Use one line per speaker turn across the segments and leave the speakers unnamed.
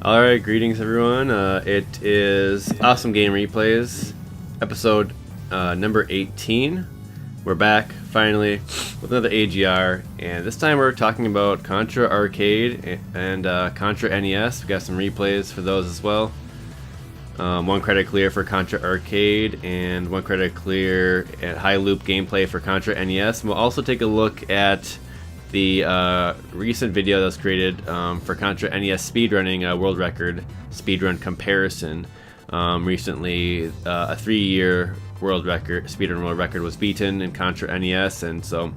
Alright, greetings everyone. It is Awesome Game Replays, episode number 18. We're back, finally, with another AGR, and this time we're talking about Contra Arcade and Contra NES. We got some replays for those as well. One credit clear for Contra Arcade, and one credit clear at high loop gameplay for Contra NES. And we'll also take a look at the recent video that was created for Contra NES speedrunning world record speedrun comparison. Recently, a 3-year speedrun world record was beaten in Contra NES, and so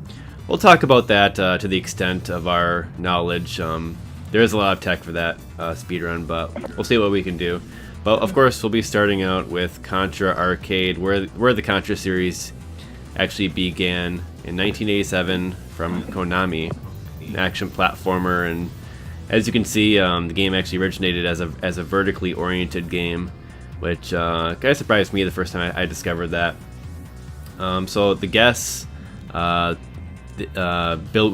we'll talk about that to the extent of our knowledge. There is a lot of tech for that speedrun, but we'll see what we can do. But of course, we'll be starting out with Contra Arcade, where the Contra series actually began in 1987 from Konami, an action platformer. And as you can see, the game actually originated as a vertically oriented game, which kind of surprised me the first time I discovered that. So the guests, we got Bill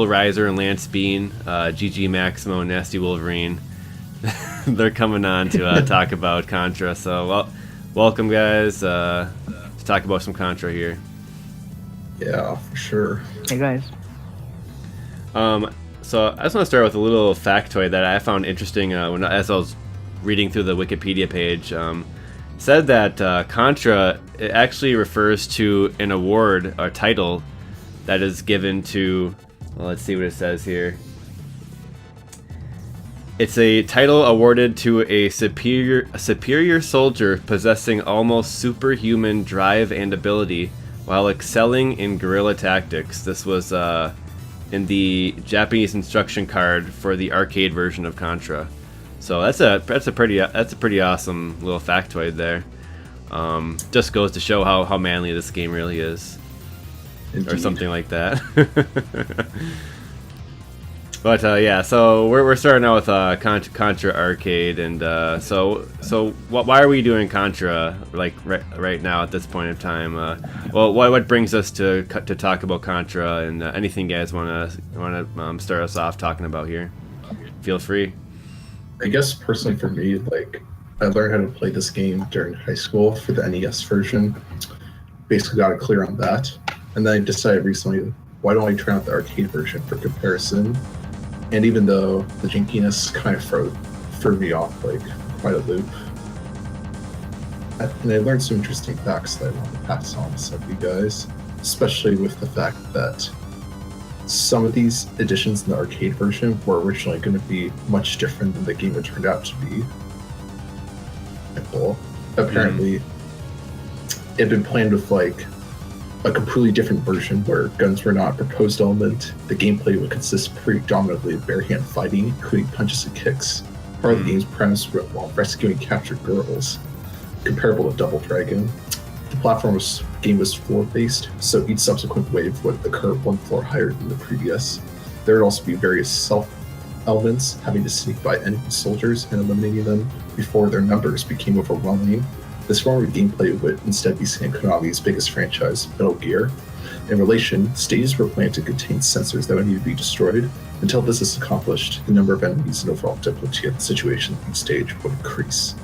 Reiser and Lance Bean, ggmaximo and Nasty Wolverine. They're coming on to talk about Contra. So welcome guys to talk about some Contra here.
Yeah, for sure.
Hey guys.
So I just want to start with a little factoid that I found interesting as I was reading through the Wikipedia page. Said that Contra, it actually refers to an award or title that is given to, well, let's see what it says here. It's a title awarded to a superior soldier possessing almost superhuman drive and ability while excelling in guerrilla tactics. This was in the Japanese instruction card for the arcade version of Contra. So that's a pretty awesome little factoid there. Just goes to show how manly this game really is. Indeed. Or something like that. But yeah, so we're starting out with Contra Arcade, and so why are we doing Contra like right now at this point in time? Well, what brings us to talk about Contra, and anything you guys want to start us off talking about here? Feel free.
I guess personally for me, like, I learned how to play this game during high school for the NES version. Basically got it clear on that, and then I decided recently, why don't I try out the arcade version for comparison? And even though the jankiness kind of threw me off like quite a loop, and I learned some interesting facts that I want to pass on to some of you guys, especially with the fact that some of these additions in the arcade version were originally going to be much different than the game it turned out to be. Apparently, it had been planned with like a completely different version where guns were not a proposed element. The gameplay would consist predominantly of bare-hand fighting, including punches and kicks. Part of the game's premise while rescuing captured girls, comparable to Double Dragon. The game was floor-based, so each subsequent wave would occur one floor higher than the previous. There would also be various stealth elements, having to sneak by enemy soldiers and eliminating them before their numbers became overwhelming. This form of gameplay would instead be seen in Konami's biggest franchise, Metal Gear. In relation, stages were planned to contain sensors that would need to be destroyed. Until this is accomplished, the number of enemies and overall difficulty of the situation in each stage would increase.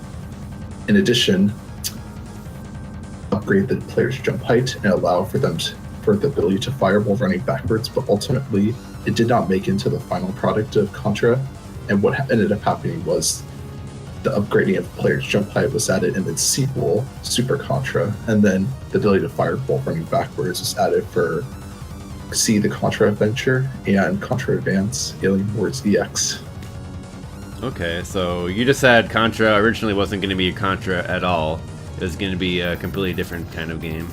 In addition, upgrade the player's jump height and allow for the ability to fire while running backwards, but ultimately, it did not make it into the final product of Contra, and what ended up happening was the upgrading of the player's jump height was added in the sequel, Super Contra, and then the ability to fire while running backwards was added for the Contra Adventure and Contra Advance Alien Wars EX.
Okay, so you just said Contra originally wasn't going to be Contra at all. It was going to be a completely different kind of game.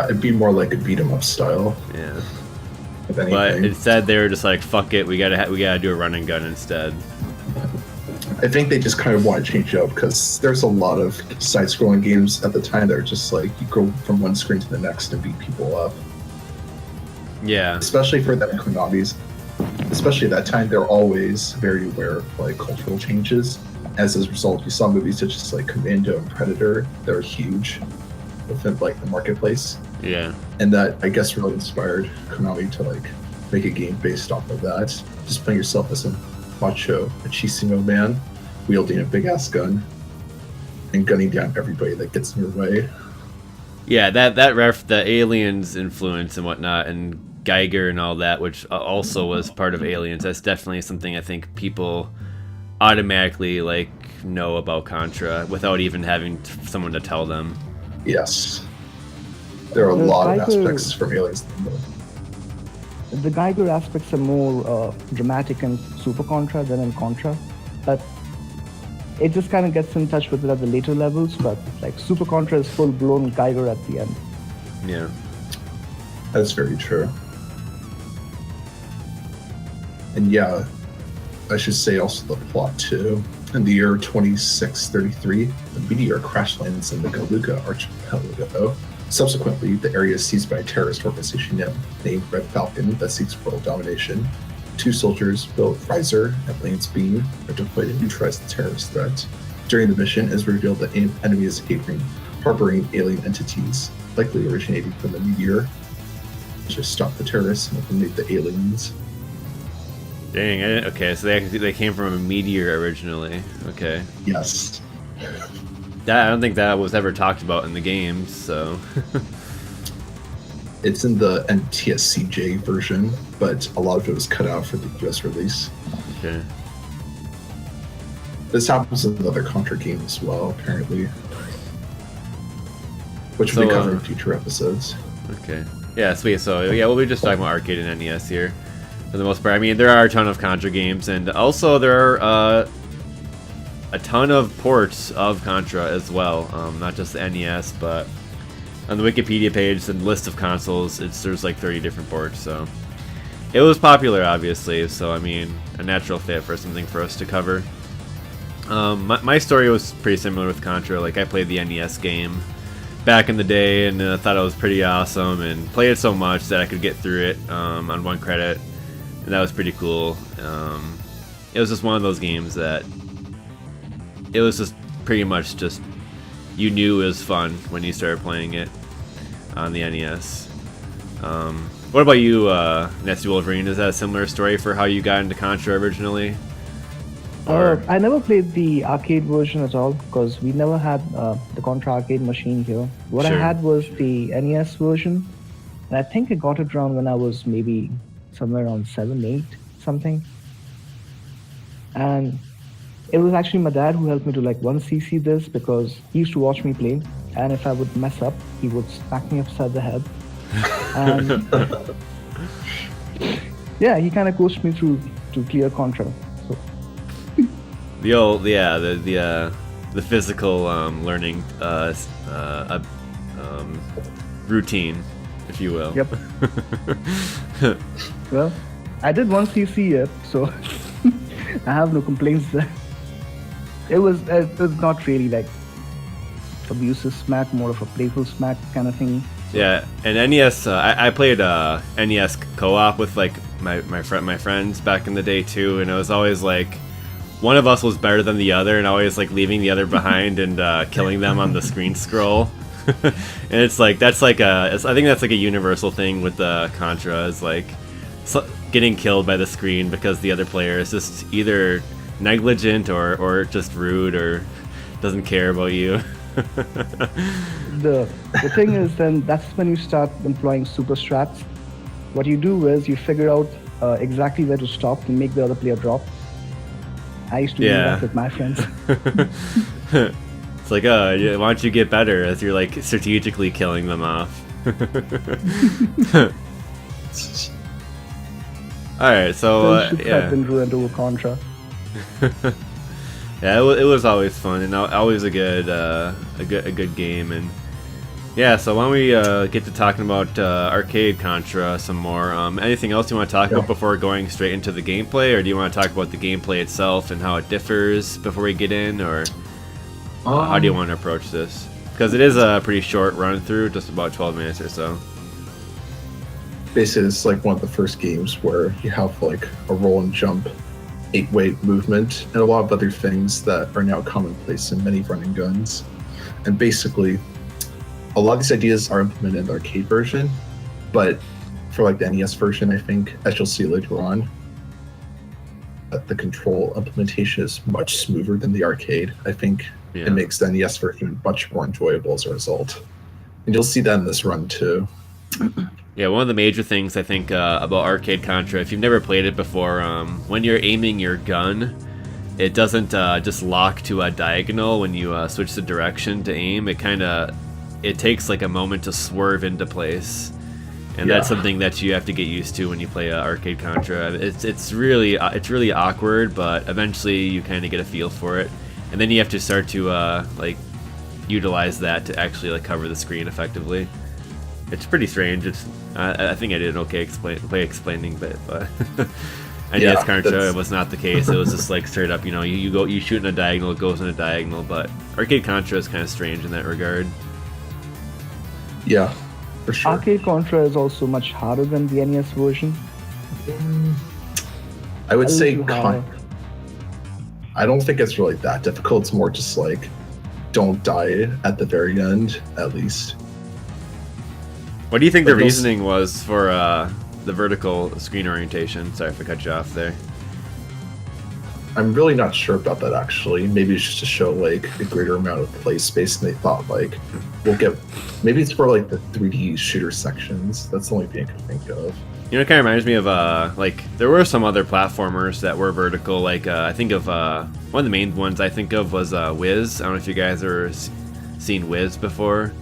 It'd be more like a beat-em-up style.
Yeah. But instead they were just like, fuck it, we gotta do a run and gun instead.
I think they just kind of want to change it up because there's a lot of side-scrolling games at the time that are just like you go from one screen to the next and beat people up.
Yeah.
Especially for that Konami's, especially at that time, they're always very aware of like cultural changes. As a result, you saw movies such as like Commando and Predator that were huge within like the marketplace.
Yeah.
And that I guess really inspired Konami to like make a game based off of that. Just playing yourself as a macho, machismo man wielding a big ass gun and gunning down everybody that gets in your way.
Yeah, the Aliens influence and whatnot, and Geiger and all that, which also was part of Aliens. That's definitely something I think people automatically like know about Contra without even having someone to tell them.
Yes, there are a lot of aspects from Aliens.
The Geiger aspects are more dramatic in Super Contra than in Contra, but it just kind of gets in touch with it at the later levels. But like Super Contra is full blown Geiger at the end.
Yeah,
that's very true. And yeah, I should say also the plot too. In the year 2633, a meteor crash lands in the Galuga archipelago. Subsequently, the area is seized by a terrorist organization named Red Falcon that seeks world domination. 2 soldiers, Bill Reiser and Lance Bean, are deployed to neutralize the terrorist threat. During the mission, it is revealed that enemy is harboring alien entities, likely originating from the meteor, to stop the terrorists and eliminate the aliens.
Dang, okay, so they came from a meteor originally. Okay.
Yes.
I don't think that was ever talked about in the games, so...
It's in the NTSCJ version, but a lot of it was cut out for the US release.
Okay.
This happens in other Contra games as well, apparently. Which we'll be covering in future episodes.
Okay. Yeah, sweet. So, yeah, we'll be just talking about Arcade and NES here, for the most part. I mean, there are a ton of Contra games, and also there are a ton of ports of Contra as well. Not just the NES, but on the Wikipedia page, the list of consoles, there's like 30 different ports, so... It was popular, obviously, so, I mean, a natural fit for something for us to cover. My story was pretty similar with Contra. Like, I played the NES game back in the day, and thought it was pretty awesome, and played it so much that I could get through it on 1 credit, and that was pretty cool. It was just one of those games that... It was just pretty much just... You knew it was fun when you started playing it on the NES. What about you, Nasty Wolverine? Is that a similar story for how you got into Contra originally?
I never played the arcade version at all because we never had the Contra arcade machine here. What
Sure.
I had was the NES version, and I think I got it around when I was maybe somewhere around 7, 8, something. And it was actually my dad who helped me to like 1cc this because he used to watch me play, and if I would mess up, he would smack me upside the head. And yeah, he kind of coached me through to clear Contra. So
The old, yeah, the physical learning routine, if you will.
Yep. Well, I did 1cc it, so I have no complaints there. It was not really like abusive smack, more of a playful smack kind of thing. So.
Yeah, and NES, I played NES co-op with like my friends back in the day too, and it was always like one of us was better than the other, and always like leaving the other behind and killing them on the screen scroll. And it's like I think that's like a universal thing with the Contra, is like getting killed by the screen because the other player is just either negligent or just rude or doesn't care about you.
The thing is, then that's when you start employing super strats. What you do is you figure out exactly where to stop and make the other player drop. I used to do that with my friends.
It's like, why don't you get better as you're like strategically killing them off. Alright, so
yeah. Been ruined over Contra.
Yeah, it was always fun and always a good game. And yeah, so why don't we get to talking about Arcade Contra some more. Anything else you want to talk about before going straight into the gameplay, or do you want to talk about the gameplay itself and how it differs before we get in, or how do you want to approach this? Because it is a pretty short run through, just about 12 minutes or so.
Basically, it's like one of the first games where you have like a roll and jump 8-way movement and a lot of other things that are now commonplace in many running guns. And basically, a lot of these ideas are implemented in the arcade version, but for like the NES version, I think, as you'll see later on, the control implementation is much smoother than the arcade. I think it makes the NES version much more enjoyable as a result. And you'll see that in this run too.
Yeah, one of the major things I think about Arcade Contra, if you've never played it before, when you're aiming your gun, it doesn't just lock to a diagonal when you switch the direction to aim. It takes like a moment to swerve into place, and that's something that you have to get used to when you play Arcade Contra. It's really awkward, but eventually you kind of get a feel for it, and then you have to start to like utilize that to actually like cover the screen effectively. It's pretty strange. I think I did an okay explaining bit, but NES Contra was not the case. It was just like straight up, you shoot in a diagonal, it goes in a diagonal. But Arcade Contra is kind of strange in that regard.
Yeah, for sure.
Arcade Contra is also much harder than the NES version.
I would say I don't think it's really that difficult. It's more just like don't die at the very end, at least.
What do you think the reasoning was for the vertical screen orientation? Sorry if I cut you off there.
I'm really not sure about that, actually. Maybe it's just to show like a greater amount of play space, and they thought like maybe it's for like the 3D shooter sections. That's the only thing I can think of.
It kind of reminds me of like there were some other platformers that were vertical. Like I think of one of the main ones I think of was Wiz. I don't know if you guys ever seen Wiz before.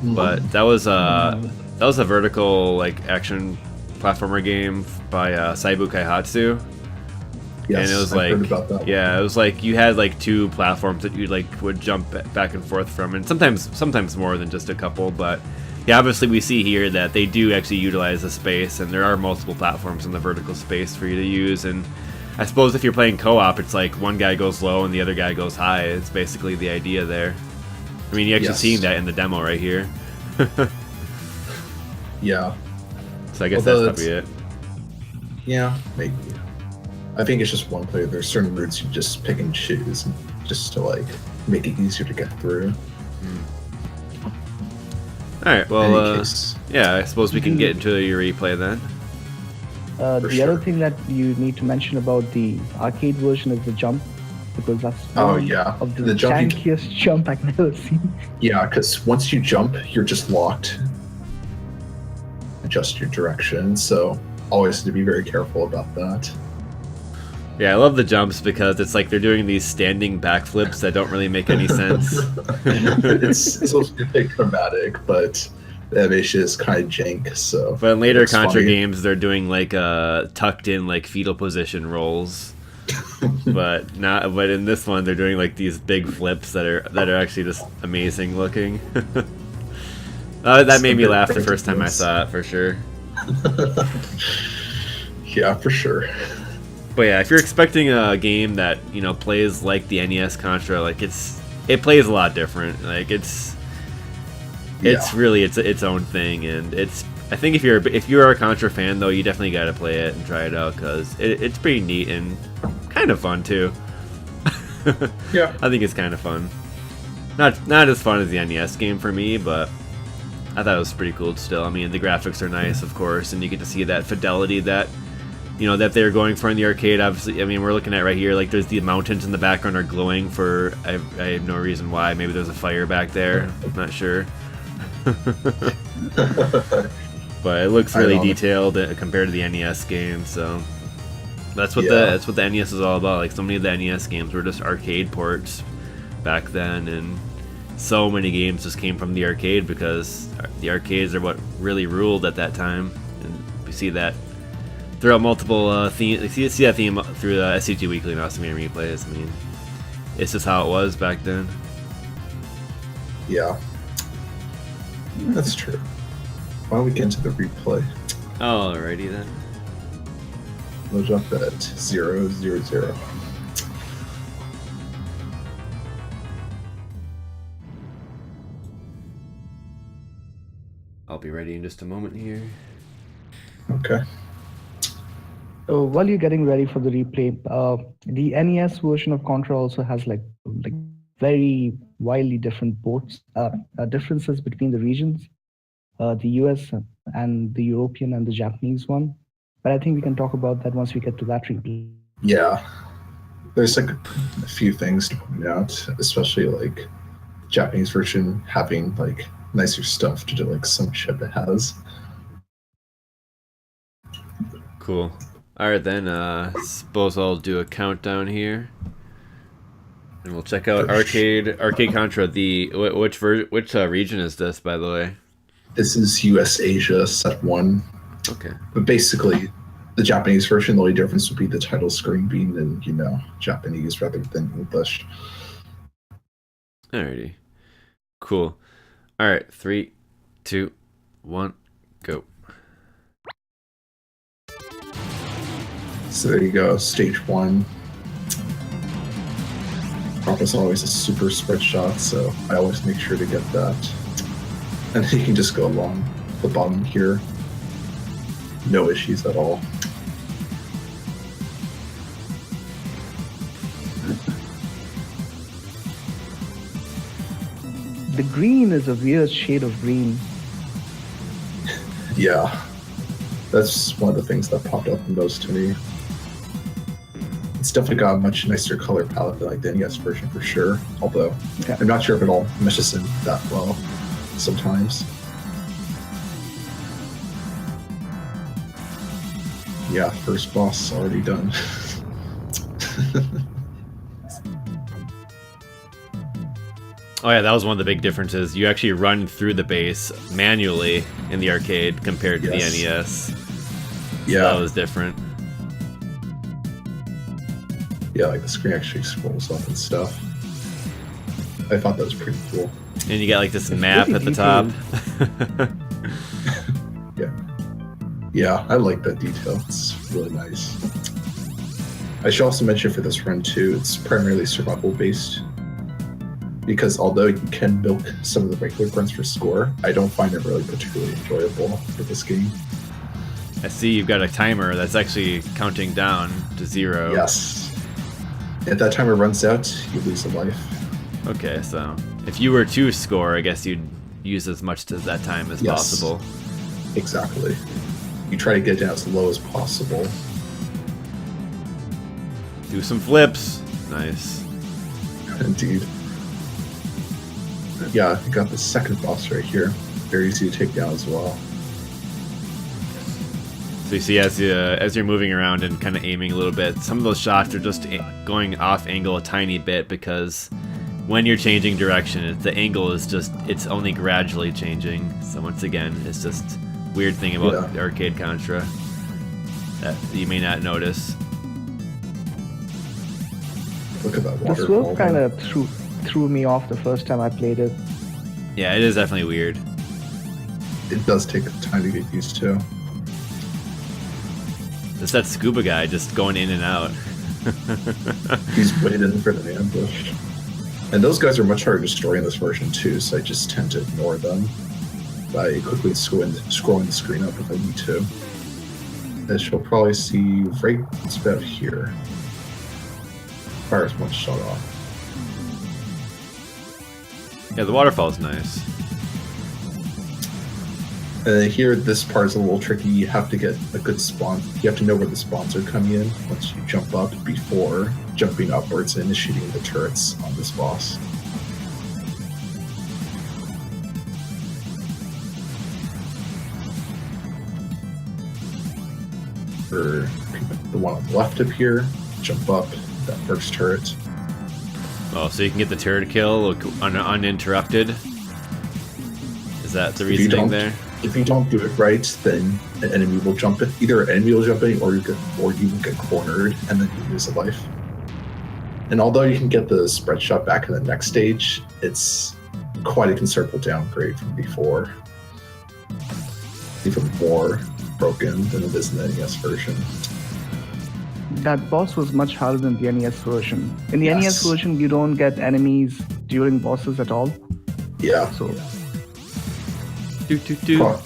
But that was a vertical like action platformer game by Saibu Kaihatsu.
Yes,
and it was
I've heard about that.
Yeah, it was like you had like two platforms that you like would jump back and forth from, and sometimes more than just a couple. But yeah, obviously we see here that they do actually utilize the space, and there are multiple platforms in the vertical space for you to use. And I suppose if you're playing co-op, it's like one guy goes low and the other guy goes high. It's basically the idea there. I mean, you're actually seeing that in the demo right here.
Yeah.
So I guess that's probably it.
Yeah, maybe. I think it's just one player. There's certain routes you just pick and choose just to like make it easier to get through.
Alright, well, yeah, I suppose we can get into your replay then.
The other thing that you need to mention about the arcade version is the jump, because that's one of the jankiest jump I've never seen.
Yeah, because once you jump, you're just locked. Adjust your direction, so always have to be very careful about that.
Yeah, I love the jumps because it's like they're doing these standing backflips that don't really make any sense.
It's supposed to be dramatic, but the animation is kind of jank. So,
but in later Contra games, they're doing like tucked in like fetal position rolls. But in this one, they're doing like these big flips that are actually just amazing looking. That made me laugh the first time I saw it, for sure.
Yeah, for sure.
But yeah, if you're expecting a game that plays like the NES Contra, like it plays a lot different. Like it's really its own thing, and I think if you're a Contra fan though, you definitely got to play it and try it out because it's pretty neat and kind of fun too.
Yeah,
I think it's kind of fun. Not as fun as the NES game for me, but I thought it was pretty cool still. I mean, the graphics are nice, of course, and you get to see that fidelity that that they're going for in the arcade. Obviously, I mean, we're looking at right here, like there's the mountains in the background are glowing for I have no reason why. Maybe there's a fire back there. I'm not sure. But it looks really detailed compared to the NES game, so that's what the NES is all about. Like so many of the NES games were just arcade ports back then, and so many games just came from the arcade because the arcades are what really ruled at that time, and we see that throughout multiple themes. You see that theme through the SCG Weekly and Awesome Game Replays. I mean, it's just how it was back then.
Yeah, that's true. Why don't we get into the replay?
Alrighty then.
We'll jump at 000.
I'll be ready in just a moment here.
Okay.
So while you're getting ready for the replay, the NES version of Contra also has like very wildly different ports, differences between the regions, the US and the European and the Japanese one. But I think we can talk about that once we get to that replay.
Yeah, there's like a few things to point out, especially like Japanese version having like nicer stuff to do, like some ship it has.
Cool. All right then. Suppose I'll do a countdown here, and we'll check out Arcade Contra. Which region is this, by the way?
This is US Asia set 1.
Okay.
But basically, the Japanese version, the only difference would be the title screen being in, Japanese rather than English.
Alrighty. Cool. All right. 3, 2, 1, go.
So there you go, stage 1. Almost always a super spread shot, so I always make sure to get that. And then you can just go along the bottom here. No issues at all.
The green is a weird shade of green.
Yeah, that's one of the things that popped up the most to me. It's definitely got a much nicer color palette than like the NES version for sure, although
Okay.
I'm not sure if it all meshes in that well sometimes. Yeah, first boss already done.
Oh yeah, that was one of the big differences. You actually run through the base manually in the arcade compared to
Yes.
the NES.
Yeah,
That was different.
yeah, like the screen actually scrolls up and stuff. I thought that was pretty cool.
And you got like this map
really
at the top.
Yeah, I like that detail. It's really nice. I should also mention for this run too, it's primarily survival based. Because although you can milk some of the regular runs for score, I don't find it really particularly enjoyable for this game.
I see you've got a timer that's actually counting down to 0.
Yes. If that timer runs out, you lose a life.
Okay, so if you were to score, I guess you'd use as much as that time as
Yes.
possible.
Exactly. You try to get it down as low as possible.
Do some flips. Nice.
Indeed. Yeah, you got the second boss right here. Very easy to take down as well.
So you see, as you're moving around and kind of aiming a little bit, some of those shots are just going off angle a tiny bit because when you're changing direction, the angle is it's only gradually changing. So once again, it's just weird thing about Arcade Contra that you may not notice.
Look at that
The
waterfall.
swerve kind of threw me off the first time I played it.
Yeah, it is definitely weird.
It does take time to get used to.
It's that scuba guy just going in and out.
He's waiting for the ambush. And those guys are much harder to destroy in this version too, so I just tend to ignore them by quickly scrolling the screen up if I need to. As you'll probably see right about here. Fires one shot off.
Yeah, the waterfall's nice.
And then here, this part is a little tricky. You have to get a good spawn. You have to know where the spawns are coming in once you jump up before jumping upwards and initiating the turrets on this boss. For the one on the left up here, jump up that first turret.
Oh, so you can get the turret kill uninterrupted? Is that the
If you
reasoning
don't-
there?
If you don't do it right, then an enemy will jump in. Either an enemy will jump in, or you will get cornered, and then you lose a life. And although you can get the spread shot back in the next stage, it's quite a considerable downgrade from before. Even more broken than it is in the NES version.
That boss was much harder than the NES version. In the
Yes.
NES version, you don't get enemies during bosses at all.
Yeah.
So
Do, do, do.
Pro-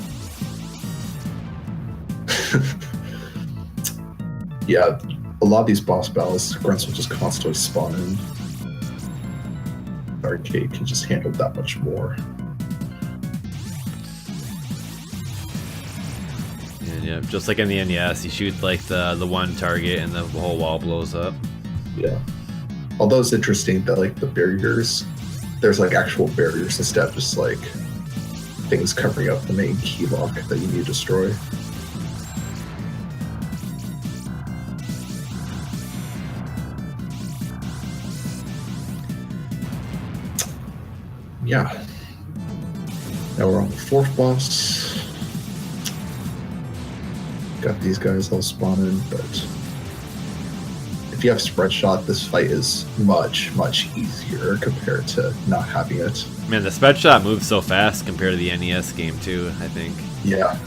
yeah, a lot of these boss battles, grunts will just constantly spawn in. Arcade can just handle that much more.
And Yeah, just like in the NES, you shoot like the one target and the whole wall blows up.
Yeah. Although it's interesting that like the barriers, there's like actual barriers instead of just like things covering up the main key lock that you need to destroy. Yeah. Now we're on the fourth boss. Got these guys all spawning, but if you have spread shot, this fight is much, much easier compared to not having it.
Man, the spread shot moves so fast compared to the NES game too, I think.
Yeah.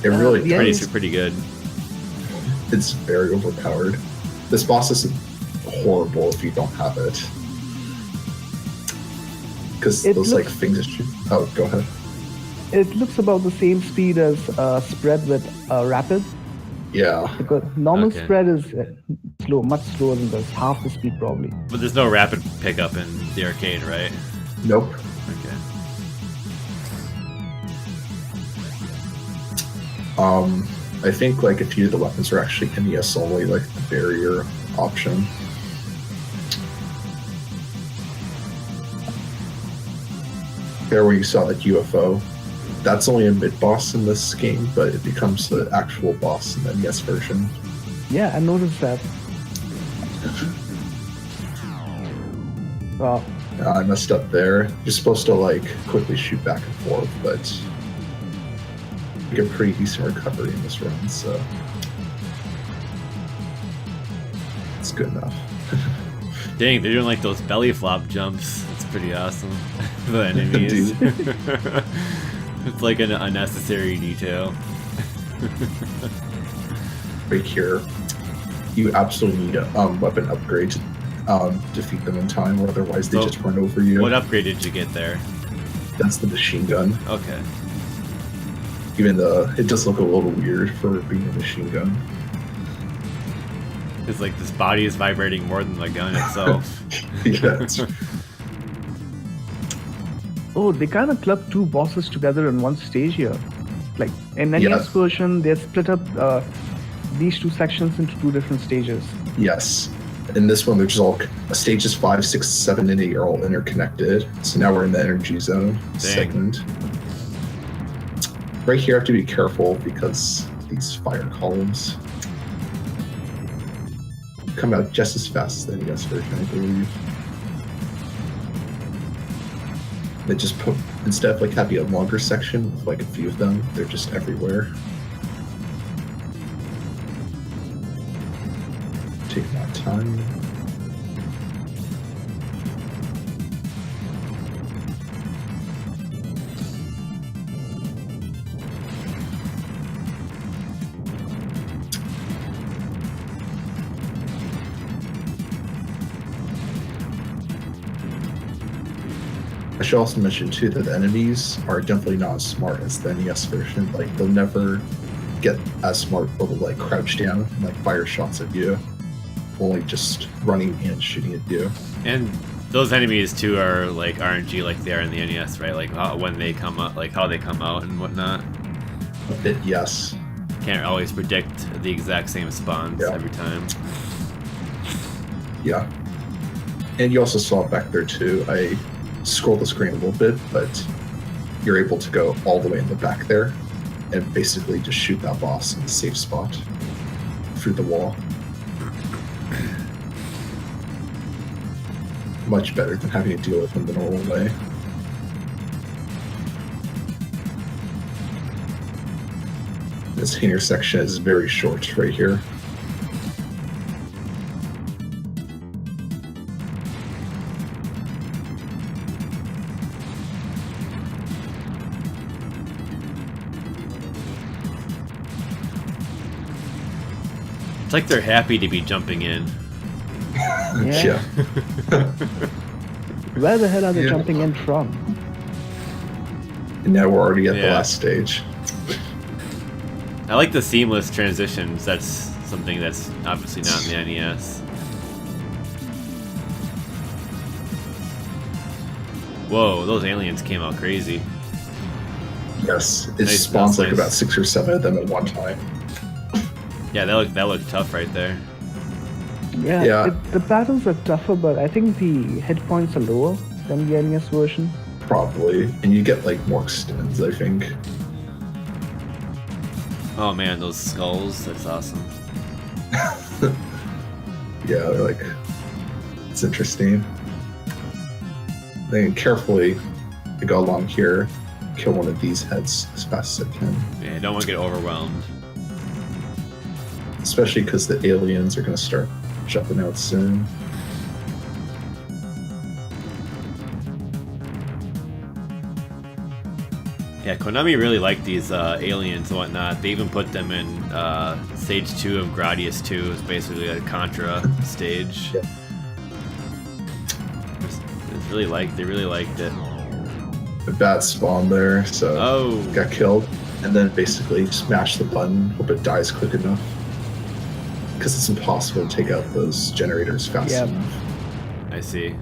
It really
Pretty good.
It's very overpowered. This boss isn't horrible if you don't have it. Because those like things that shoot. Oh, go ahead.
It looks about the same speed as spread with rapid.
Yeah.
Because normal
Okay.
spread is slow, much slower than this, half the speed probably.
But there's no rapid pickup in the arcade, right?
Nope.
Okay.
I think like a few of the weapons are actually NES only, like the barrier option. There where you saw that UFO, that's only a mid-boss in this game, but it becomes the actual boss in the NES version.
Yeah, I noticed that. Wow.
I messed up there. You're supposed to like quickly shoot back and forth, but you get pretty decent recovery in this run, so it's good enough.
Dang, they're doing like those belly flop jumps. It's pretty awesome. The enemies. It's like an unnecessary detail.
Right here, you absolutely need a weapon upgrade to defeat them in time, or otherwise they
So,
just run over you.
What upgrade did you get there?
That's the machine gun.
Okay.
Even though it does look a little weird for being a machine gun.
It's like this body is vibrating more than the gun itself.
Yeah,
Oh, they kind of clubbed two bosses together in one stage here. Like in NES
Yeah.
version, they split up these two sections into two different stages.
yes. In this one, there's all stages 5, 6, 7, and 8 are all interconnected. So now we're in the energy zone segment. Right here, I have to be careful because these fire columns come out just as fast as the NES version, I believe. They just put, instead of like having a longer section with like a few of them, they're just everywhere. Take my time. I should also mention too that the enemies are definitely not as smart as the NES version. Like they'll never get as smart, or they'll like crouch down and like fire shots at you. Only just running and shooting at you.
And those enemies too are like RNG, like they are in the NES, right? Like when they come up, like how they come out and whatnot.
A bit, yes.
Can't always predict the exact same spawns
Yeah.
every time.
Yeah. And you also saw it back there too. I scrolled the screen a little bit, but you're able to go all the way in the back there and basically just shoot that boss in the safe spot through the wall. Much better than having to deal with him the normal way. This intersection is very short right here.
It's like they're happy to be jumping in.
Yeah. Where the hell are they
Yeah.
jumping in from?
And now we're already at the
Yeah.
last stage.
I like the seamless transitions. That's something that's obviously not in the NES. Whoa, those aliens came out crazy.
Yes, it
Nice,
spawns
that's
like
nice.
about 6 or 7 of them at one time.
Yeah, that looked tough right there.
Yeah, the battles are tougher, but I think the hit points are lower than the NES version.
Probably, and you get like more extends, I think.
Oh man, those skulls, that's awesome.
Yeah, they're like, it's interesting. Then carefully, I go along here, kill one of these heads as fast as I can.
Yeah, don't want to get overwhelmed.
Especially because the aliens are going to start jumping out soon.
Yeah, Konami really liked these aliens and whatnot. They even put them in stage 2 of Gradius 2. It's basically a Contra stage.
Yeah.
They really liked it.
A bad spawn there, so
Oh,
got killed. And then basically smash the button, hope it dies quick enough. Because it's impossible to take out those generators fast enough.
I see.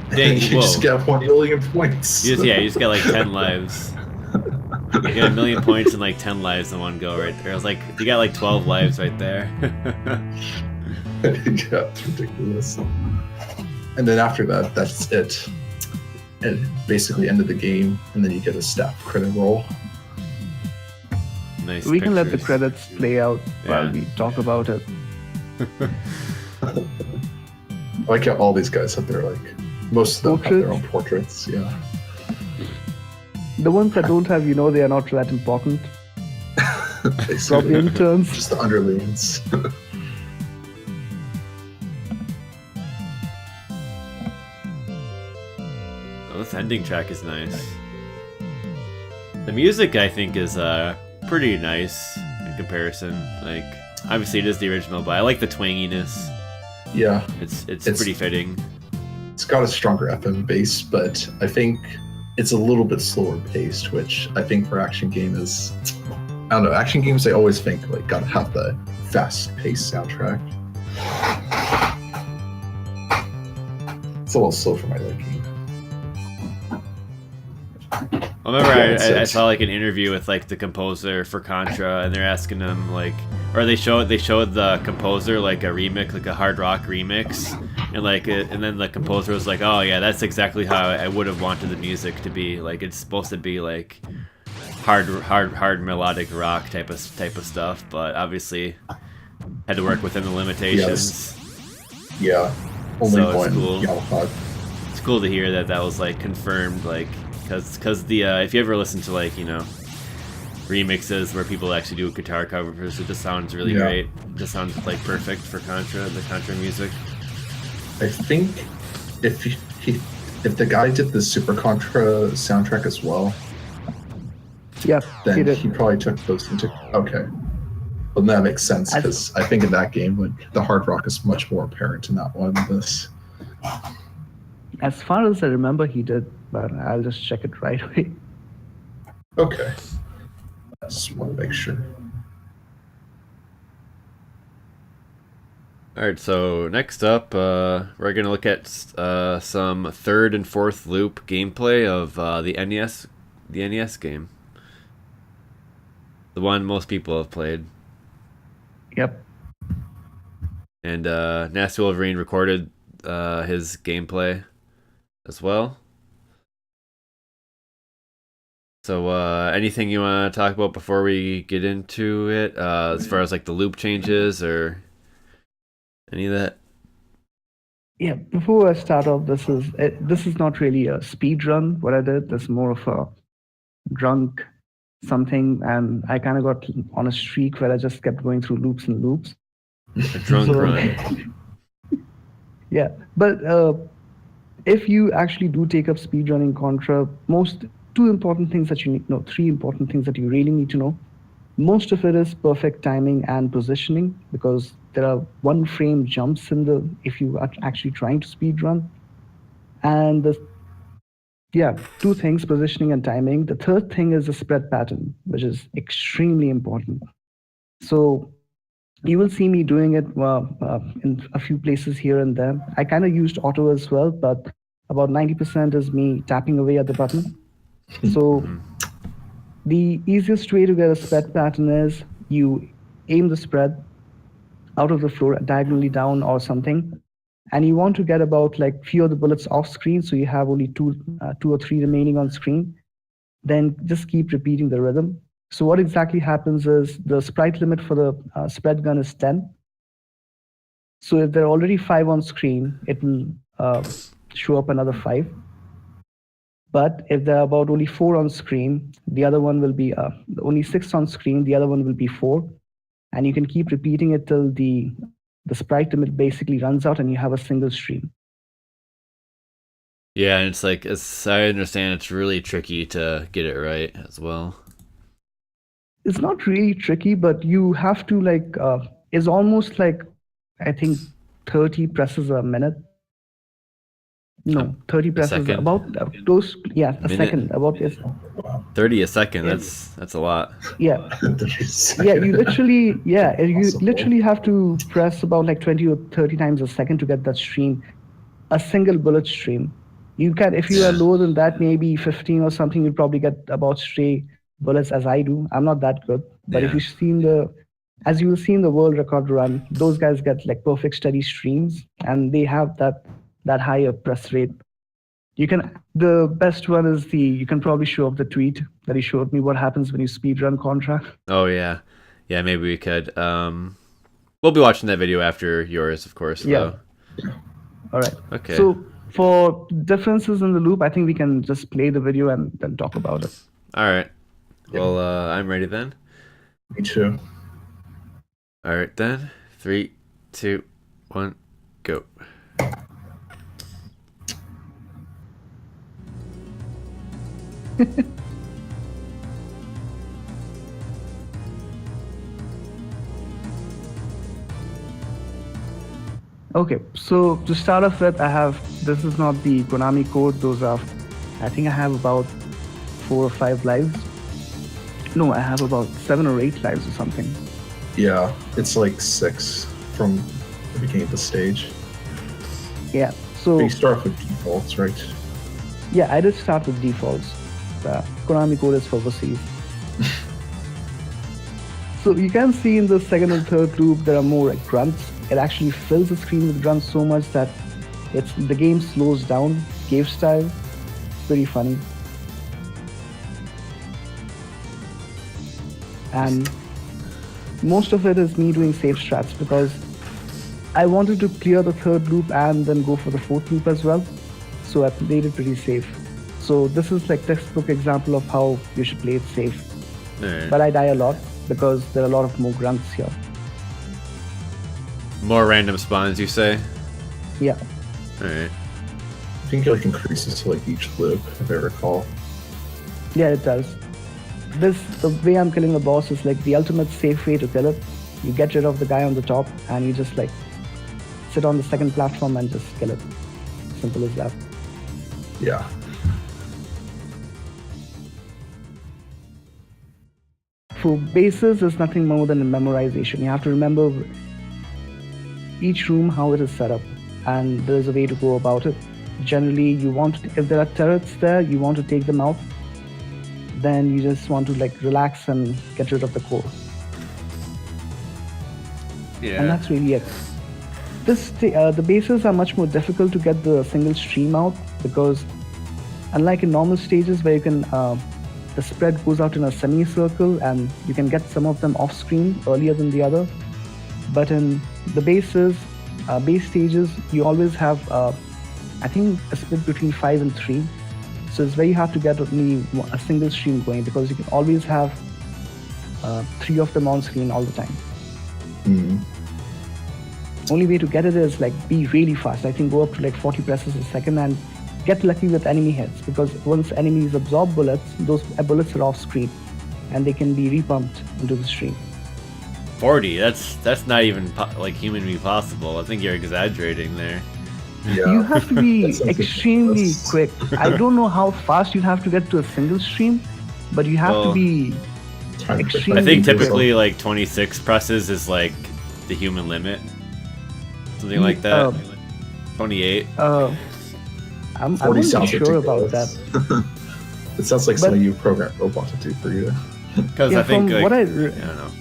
And
Dang,
you
whoa.
just get 1 million points.
You just get like 10 lives. You get 1 million points and like 10 lives in one go right there. I was like, you got like 12 lives right there.
Yeah, it's ridiculous. And then after that, that's it. And basically end of the game, and then you get a staff credit roll.
Nice.
We can let the
pictures.
credits play out while
Yeah.
we talk about it.
I like how all these guys have their most of them have their own portraits. Yeah.
The ones that don't have, they are not that important.
Basically,
Probably interns.
just the underlings.
Oh, this ending track is nice. The music, I think, is pretty nice in comparison. Like, obviously it is the original, but I like the twanginess.
Yeah,
It's pretty fitting.
it's got a stronger FM bass, but I think it's a little bit slower paced, which I think for action game is, I don't know, action games they always think like gotta have the fast paced soundtrack. It's a little slow for my liking.
I remember
Yeah,
I saw like an interview with like the composer for Contra, and they're asking him like, or they showed the composer like a remix, like a hard rock remix, and then the composer was like, oh yeah, that's exactly how I would have wanted the music to be. Like it's supposed to be like hard melodic rock type of stuff, but obviously had to work within the limitations.
Yeah, only
So it's
one
cool.
Yamaha.
It's cool to hear that was like confirmed, like because the if you ever listen to like remixes where people actually do guitar covers, it just sounds really great. It just sounds like perfect for the Contra music.
I think if the guy did the Super Contra soundtrack as well,
Yeah,
then
he did.
he probably took those into. Okay, well that makes sense because I think in that game, like the hard rock is much more apparent in that one than this.
As far as I remember, he did, but I'll just check it right away.
Okay, I just want to make sure.
Alright, so next up, we're going to look at some third and fourth loop gameplay of the NES game. The one most people have played.
Yep.
And Nasty Wolverine recorded his gameplay as well. So anything you want to talk about before we get into it, as far as like the loop changes or any of that?
Yeah, before I start off, this is not really a speed run. What I did, this is more of a drunk something, and I kind of got on a streak where I just kept going through loops and loops.
A drunk run.
Yeah, but if you actually do take up speedrunning Contra, three important things that you really need to know. Most of it is perfect timing and positioning, because there are one frame jumps if you are actually trying to speedrun. And two things, positioning and timing. The third thing is the spread pattern, which is extremely important. So you will see me doing it in a few places here and there. I kind of used auto as well, but about 90% is me tapping away at the button. So The easiest way to get a spread pattern is you aim the spread out of the floor diagonally down or something, and you want to get about like few of the bullets off screen, so you have only two or three remaining on screen. Then just keep repeating the rhythm. So what exactly happens is the sprite limit for the spread gun is 10. So if there are already 5 on screen, it will show up another 5. But if there are about only 4 on screen, the other one will be only 6 on screen, the other one will be 4. And you can keep repeating it till the sprite limit basically runs out and you have a single stream.
Yeah, and it's like, as I understand, it's really tricky to get it right as well.
It's not really tricky, but you have to like, it's almost like, I think 30 presses a minute. No, 30 presses about close. Yeah, a second. About
30 a second. Yeah. That's a lot.
Yeah. Yeah, you literally have to press about like 20 or 30 times a second to get that stream, a single bullet stream. You can, if you are lower than that, maybe 15 or something, you'll probably get about stray bullets as I do. I'm not that good, but if you've seen as you will see in the world record run, those guys get like perfect steady streams, and they have that higher press rate. The best one is you can probably show up the tweet that he showed me, what happens when you speedrun Contra.
Oh yeah. Yeah, maybe we could. We'll be watching that video after yours, of course.
Yeah.
Though.
All right.
Okay.
So for differences in the loop, I think we can just play the video and then talk about it.
All right. Well, I'm ready then.
Me too.
All right then. 3, 2, 1, go.
Okay, so to start off with, this is not the Konami code. I think I have about 4 or 5 lives. No, I have about 7 or 8 lives or something.
Yeah, it's like 6 from the beginning of the stage.
Yeah, so
you start off with defaults, right?
Yeah, I did start with defaults. The Konami code is for overseas. So you can see in the second and third loop there are more like grunts. It actually fills the screen with grunts so much that the game slows down, cave style. Pretty funny. And most of it is me doing safe strats because I wanted to clear the third loop and then go for the fourth loop as well. So I played it pretty safe. So this is like textbook example of how you should play it safe.
Right.
But I die a lot because there are a lot of more grunts here.
More random spawns, you say?
Yeah.
Alright.
I think it like increases to like each loop, if I recall.
Yeah, it does. The way I'm killing the boss is like the ultimate safe way to kill it. You get rid of the guy on the top and you just like sit on the second platform and just kill it. Simple as that.
Yeah.
For bases, there's nothing more than a memorization. You have to remember each room, how it is set up, and there's a way to go about it. Generally, if there are turrets there, you want to take them out. Then you just want to like relax and get rid of the core.
Yeah.
And that's really it. The bases are much more difficult to get the single stream out because unlike in normal stages where you can the spread goes out in a semicircle and you can get some of them off screen earlier than the other. But in the base stages, you always have, I think, a split between 5 and 3. So it's very hard to get only a single stream going because you can always have 3 of them on screen all the time.
Mm-hmm.
Only way to get it is like be really fast. I think go up to like 40 presses a second and get lucky with enemy hits because once enemies absorb bullets, those bullets are off screen and they can be repumped into the stream.
40? That's not even like humanly possible. I think you're exaggerating there.
Yeah.
You have to be extremely quick. I don't know how fast you have to get to a single stream, but you have to be extremely
I think
quick.
typically like 26 presses is like the human limit. Something like that. 28.
I'm not sure about that.
It sounds like something you program robots to do for you.
Because I think, like, I don't know.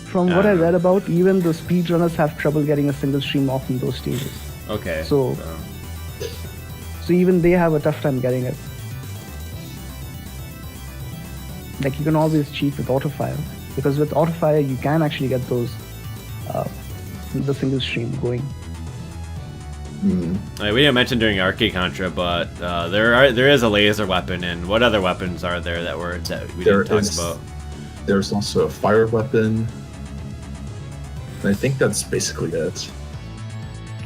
From what I read about, even the speedrunners have trouble getting a single stream off in those stages.
Okay.
So even they have a tough time getting it. Like, you can always cheat with autofire, because with autofire you can actually get those the single stream going.
Like, we didn't mention during Arcade Contra, but there is a laser weapon, and what other weapons are there that we didn't talk about?
There's also a fire weapon, and I think that's basically it.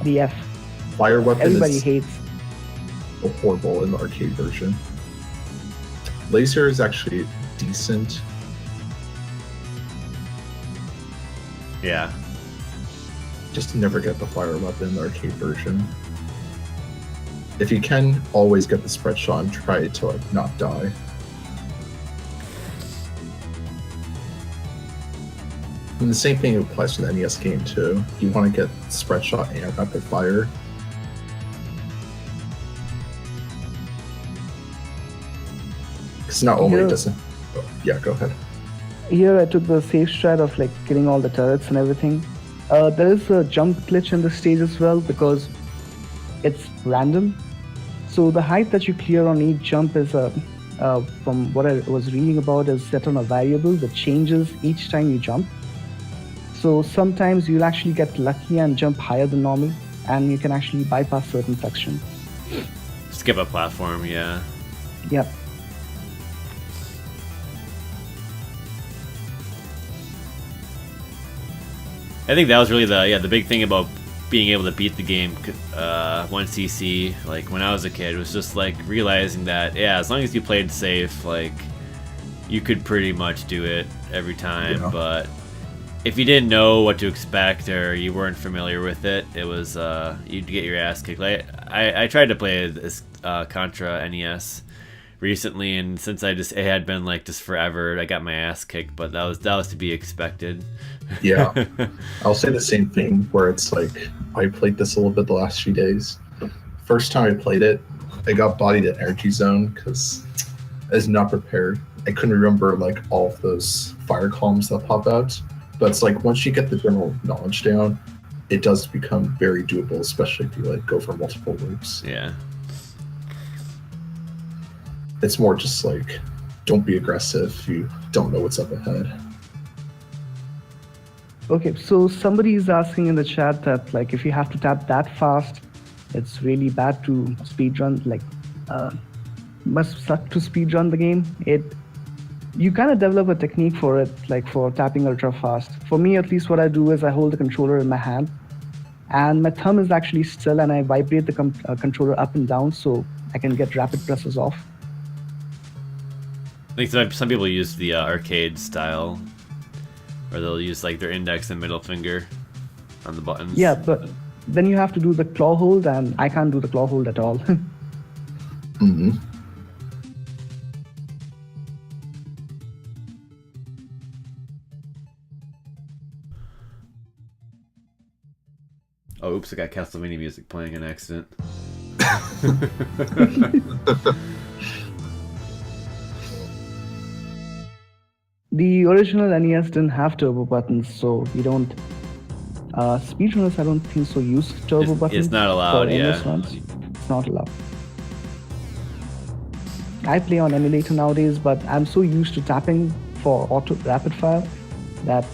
The F.
Fire weapon.
Everybody hates.
Horrible in the arcade version. Laser is actually decent.
Yeah.
Just never get the fire weapon in the arcade version. If you can, always get the spread shot and try to like not die. And the same thing applies to the NES game too. You want to get spread shot and rapid fire. Because not only doesn't. Oh, yeah, go ahead.
Here I took the safe strat of like killing all the turrets and everything. There is a jump glitch in this stage as well because it's random. So the height that you clear on each jump is from what I was reading about, is set on a variable that changes each time you jump. So sometimes you'll actually get lucky and jump higher than normal, and you can actually bypass certain sections.
Skip a platform, yeah.
Yep.
I think that was really the big thing about being able to beat the game 1cc, like when I was a kid, was just like realizing that, yeah, as long as you played safe, like you could pretty much do it every time. Yeah. But if you didn't know what to expect or you weren't familiar with it, it was you'd get your ass kicked. Like I tried to play this Contra NES recently, and since it had been like just forever, I got my ass kicked, but that was to be expected.
Yeah. I'll say the same thing, where it's like I played this a little bit the last few days. First time I played it, I got bodied at Energy Zone because I was not prepared. I couldn't remember like all of those fire columns that pop out, but it's like once you get the general knowledge down, it does become very doable, especially if you like go for multiple loops.
Yeah.
It's more just like, don't be aggressive if you don't know what's up ahead.
Okay, so somebody is asking in the chat that like if you have to tap that fast, it's really bad to speedrun, like must suck to speedrun the game. You kind of develop a technique for it, like for tapping ultra fast. For me, at least, what I do is I hold the controller in my hand, and my thumb is actually still, and I vibrate the controller up and down so I can get rapid presses off.
I think some people use the arcade style, where they'll use like their index and middle finger on the buttons.
Yeah, but then you have to do the claw hold, and I can't do the claw hold at all.
Mm-hmm.
Oh, oops, I got Castlevania music playing on accident.
The original NES didn't have turbo buttons, so you don't. Speedrunners, I don't think so, use turbo buttons.
It's not allowed, yeah.
It's not allowed. I play on emulator nowadays, but I'm so used to tapping for auto rapid fire that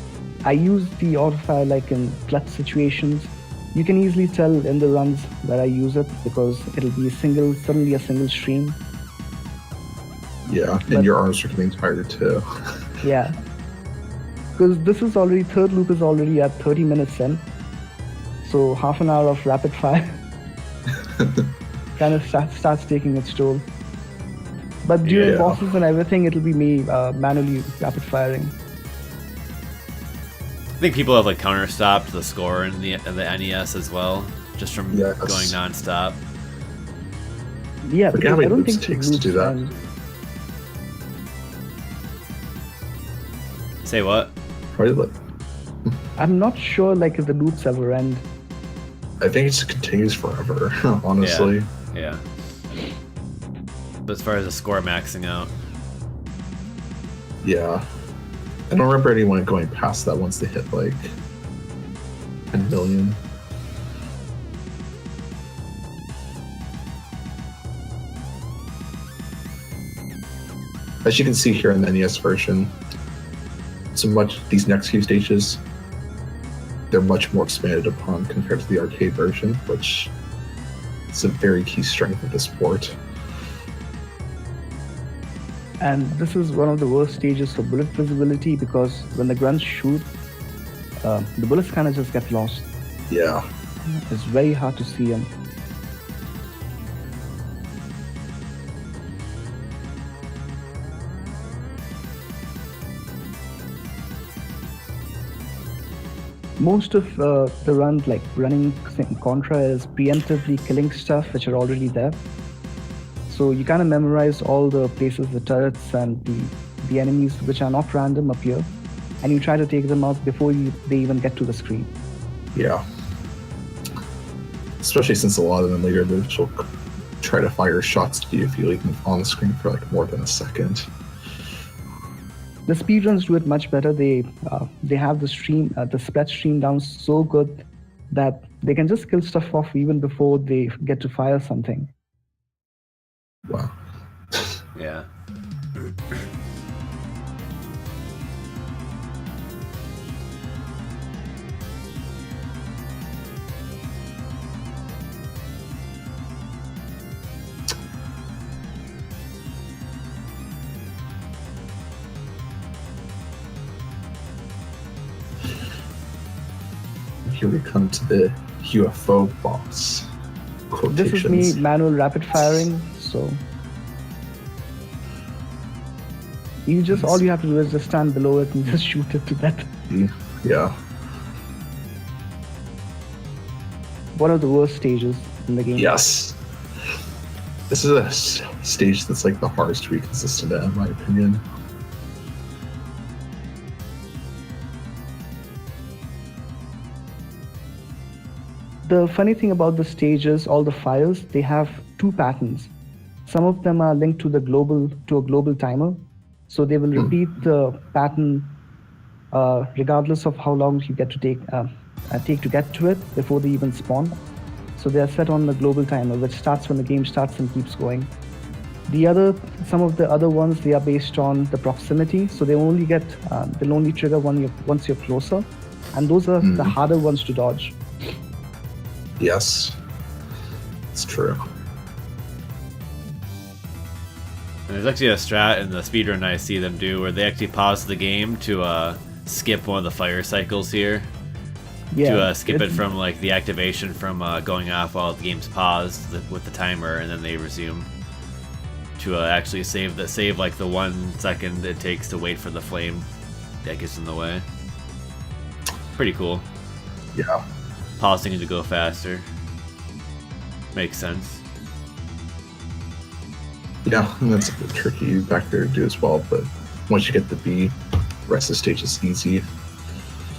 I use the auto fire like in clutch situations. You can easily tell in the runs where I use it because it'll be suddenly a single stream.
Yeah, and your arms are getting tired too.
Yeah, because this is already, third loop is already at 30 minutes in, so half an hour of rapid fire kind of starts taking its toll. But during bosses and everything, it'll be me manually rapid firing.
I think people have like counter-stopped the score in the NES as well, just from going non-stop.
Yeah, because I don't think
it takes to do that.
Say what?
Probably.
I'm not sure like if the loops ever end.
I think it just continues forever, honestly.
Yeah. as far as the score maxing out.
Yeah. I don't remember anyone going past that once they hit like 10 million. As you can see here in the NES version, these next few stages, they're much more expanded upon compared to the arcade version, which is a very key strength of this port.
And this is one of the worst stages for bullet visibility because when the grunts shoot, the bullets kind of just get lost.
Yeah.
It's very hard to see them. Most of the run, like running Contra, is preemptively killing stuff which are already there. So you kind of memorize all the places the turrets and the enemies which are not random appear, and you try to take them out before they even get to the screen.
Yeah. Especially since a lot of them later moves will try to fire shots to you if you leave them on the screen for like more than a second.
The speedruns do it much better. They have the spread stream down so good that they can just kill stuff off even before they get to fire something.
Wow.
Yeah.
Here we come to the UFO boss.
This is me manual rapid firing, so all you have to do is just stand below it and just shoot it to death.
Yeah.
One of the worst stages in the game.
Yes. This is a stage that's like the hardest to be consistent at, in my opinion.
The funny thing about the stage is all the files, they have two patterns. Some of them are linked to a global timer, so they will repeat the pattern regardless of how long you get to take to get to it before they even spawn. So they are set on the global timer, which starts when the game starts and keeps going. Some of the other ones, they are based on the proximity, so they'll only trigger once you're closer, and those are the harder ones to dodge.
Yes, it's true.
And there's actually a strat in the speedrun I see them do where they actually pause the game to skip one of the fire cycles here.
Yeah,
to skip it from like the activation from going off while the game's paused with the timer, and then they resume to actually save like the 1 second it takes to wait for the flame that gets in the way. Pretty cool.
Yeah.
Pausing it to go faster. Makes sense.
Yeah, and that's a bit tricky back there to do as well, but once you get the B, the rest of the stage is easy.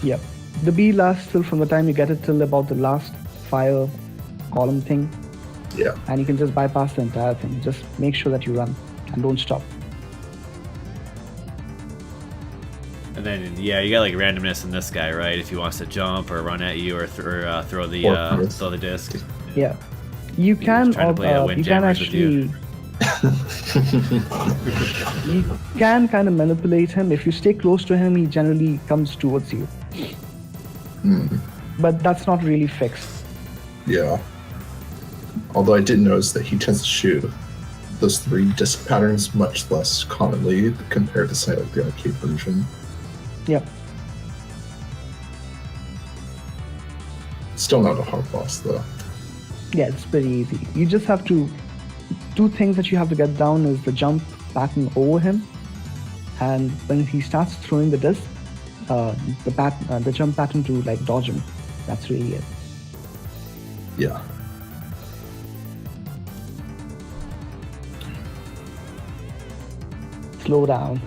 Yep. The B lasts till from the time you get it till about the last fire column thing.
Yeah.
And you can just bypass the entire thing. Just make sure that you run and don't stop.
And then, yeah, you got like randomness in this guy, right? If he wants to jump or run at you or throw the disc.
Yeah, you can actually you can kind of manipulate him. If you stay close to him, he generally comes towards you. But that's not really fixed.
Yeah. Although I did notice that he tends to shoot those 3 disc patterns much less commonly compared to, say, like the arcade version.
Yep.
Still not a hard boss, though.
Yeah, it's pretty easy. You just have to... 2 things that you have to get down is the jump pattern over him, and when he starts throwing the disc, the jump pattern to like dodge him. That's really it.
Yeah.
Slow down.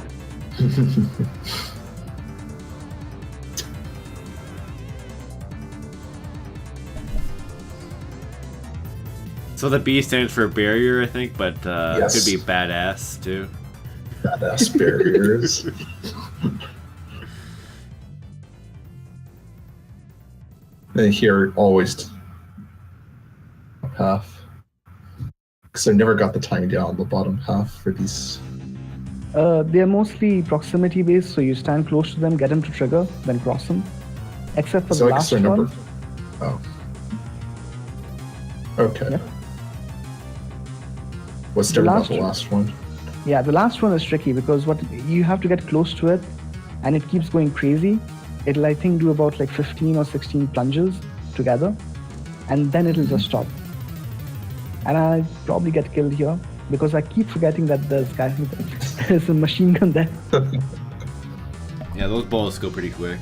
So the B stands for barrier, I think, but
Yes.
it could be badass too.
Badass barriers. And here, always half. Because I never got the timing down on the bottom half for these.
They're mostly proximity based, so you stand close to them, get them to trigger, then cross them. Except for
So
the
I
last
guess they're
one.
numbered. Oh. Okay.
Yeah.
What's
The
different about the
last-
last one?
Yeah, the last one is tricky because what you have to get close to it, and it keeps going crazy. It'll, I think, do about like 15 or 16 plunges together, and then it'll just stop. And I probably get killed here because I keep forgetting that there's a machine gun there.
Yeah, those balls go pretty quick.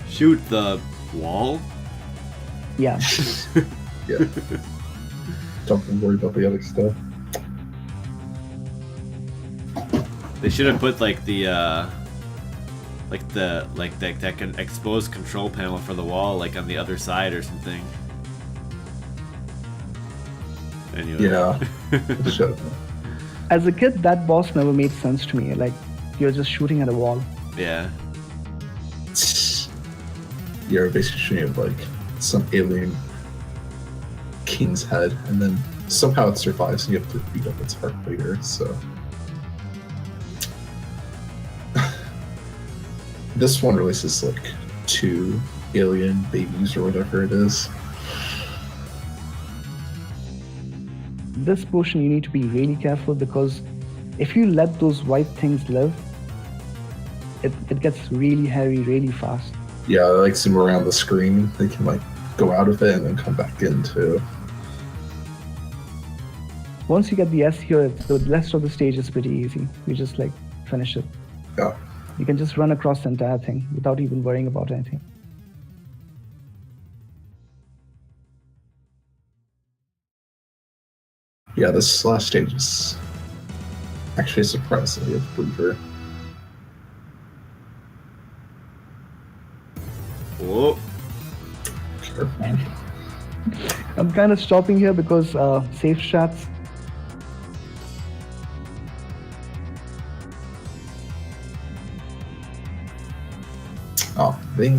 Shoot the wall?
Yeah.
Yeah. Don't worry about the other stuff.
They should have put like that can expose control panel for the wall like on the other side or something. Anyway.
Yeah. Shut up.
As a kid, that boss never made sense to me. Like, you're just shooting at a wall.
Yeah.
You're basically shooting at like some alien king's head, and then somehow it survives, and you have to beat up its heart later. So this one releases like 2 alien babies or whatever it is.
This portion you need to be really careful because if you let those white things live, it gets really hairy really fast.
Yeah, I like zoom around the screen. They can like go out of it and then come back in too.
Once you get the S here, the rest of the stage is pretty easy. You just like finish it.
Yeah.
You can just run across the entire thing without even worrying about anything.
Yeah, this last stage is actually surprisingly a breather.
Whoa.
Careful.
I'm kind of stopping here because safe strats.
Oh, they...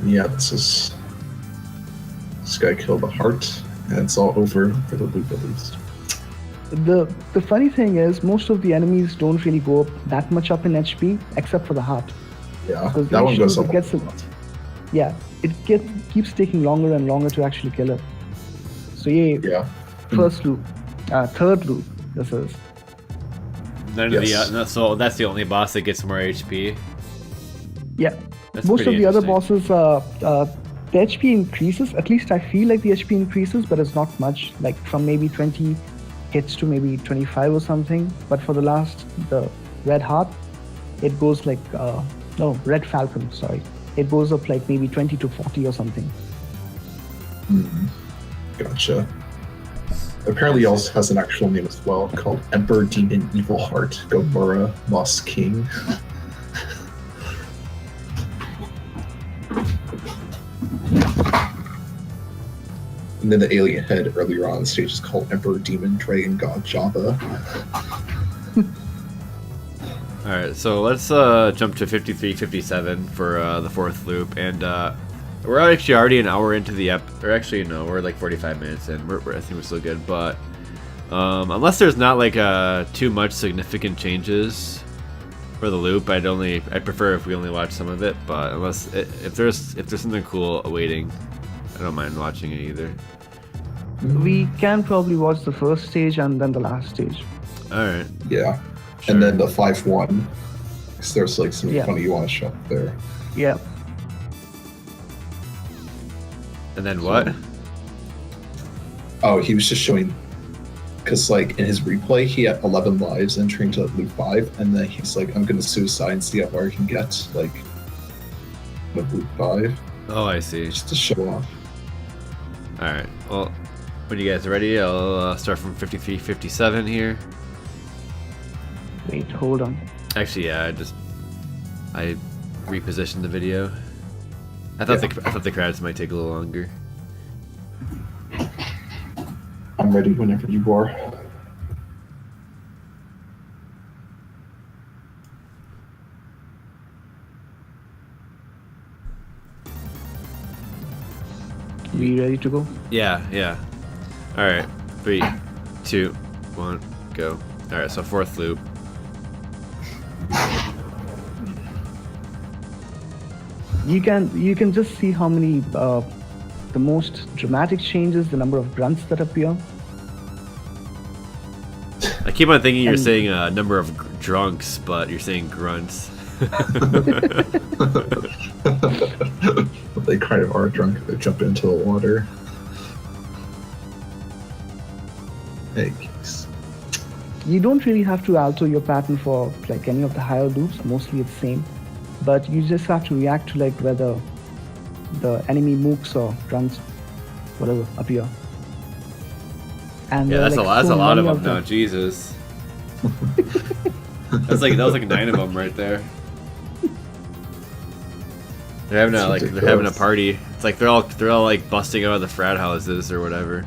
Yeah, this guy killed a heart, and it's all over for the loop at least.
The funny thing is, most of the enemies don't really go up that much up in HP, except for the heart.
Yeah,
Because
that one
usually
goes
it
up a
gets a-
lot.
Yeah, keeps taking longer and longer to actually kill it. So yeah,
Yeah.
first loop, third loop. This is.
None of
Yes.
so that's the only boss that gets more HP.
Yeah,
That's
most of
pretty
the other
interesting.
bosses, the HP increases. At least I feel like the HP increases, but it's not much. Like from maybe 20 hits to maybe 25 or something. But for the Red Heart, it goes like no, Red Falcon. Sorry, it goes up like maybe 20 to 40 or something.
Mhm. Gotcha. Apparently, he also has an actual name as well, called Emperor Demon Evil Heart Gomorrah Moss King. And then the alien head earlier on the stage is called Emperor Demon Dragon God Java.
All right, so let's jump to 53-57 for the fourth loop, and we're actually already an hour into the or actually no, we're like 45 minutes in. I think we're still good, but unless there's not like too much significant changes for the loop, I prefer if we only watch some of it. But if there's something cool awaiting, I don't mind watching it either.
We can probably watch the first stage and then the last stage.
All right.
Yeah.
Sure.
And then the 5-1. Because there's like some
Yeah.
funny one shot there.
Yeah.
And then what?
Oh, he was just showing, because like in his replay, he had 11 lives entering to loop 5, and then he's like, I'm gonna suicide and see how far I can get, like, with loop 5,
Oh, I see.
just to show off.
All right. Well, when you guys are ready, I'll start from 53-57 here.
Wait, hold on.
Actually, yeah, I repositioned the video. I thought the credits might take a little longer.
I'm ready whenever you are.
We ready to go?
Yeah, yeah. All right, 3, 2, 1, go. All right, so 4th loop.
You can just see how many the most dramatic changes, the number of grunts that appear.
I keep on thinking you're saying a number of drunks, but you're saying grunts.
They kind of are drunk if they jump into the water. Hey, Keeks.
You don't really have to alter your pattern for like any of the higher loops. Mostly it's same, but you just have to react to like whether the enemy mooks or grunts, whatever, appear. And
Yeah, that's
like
a
so
lot of
many
them now. Jesus. that was like 9 of them right there. They're having a party. It's like they're all like busting out of the frat houses or whatever.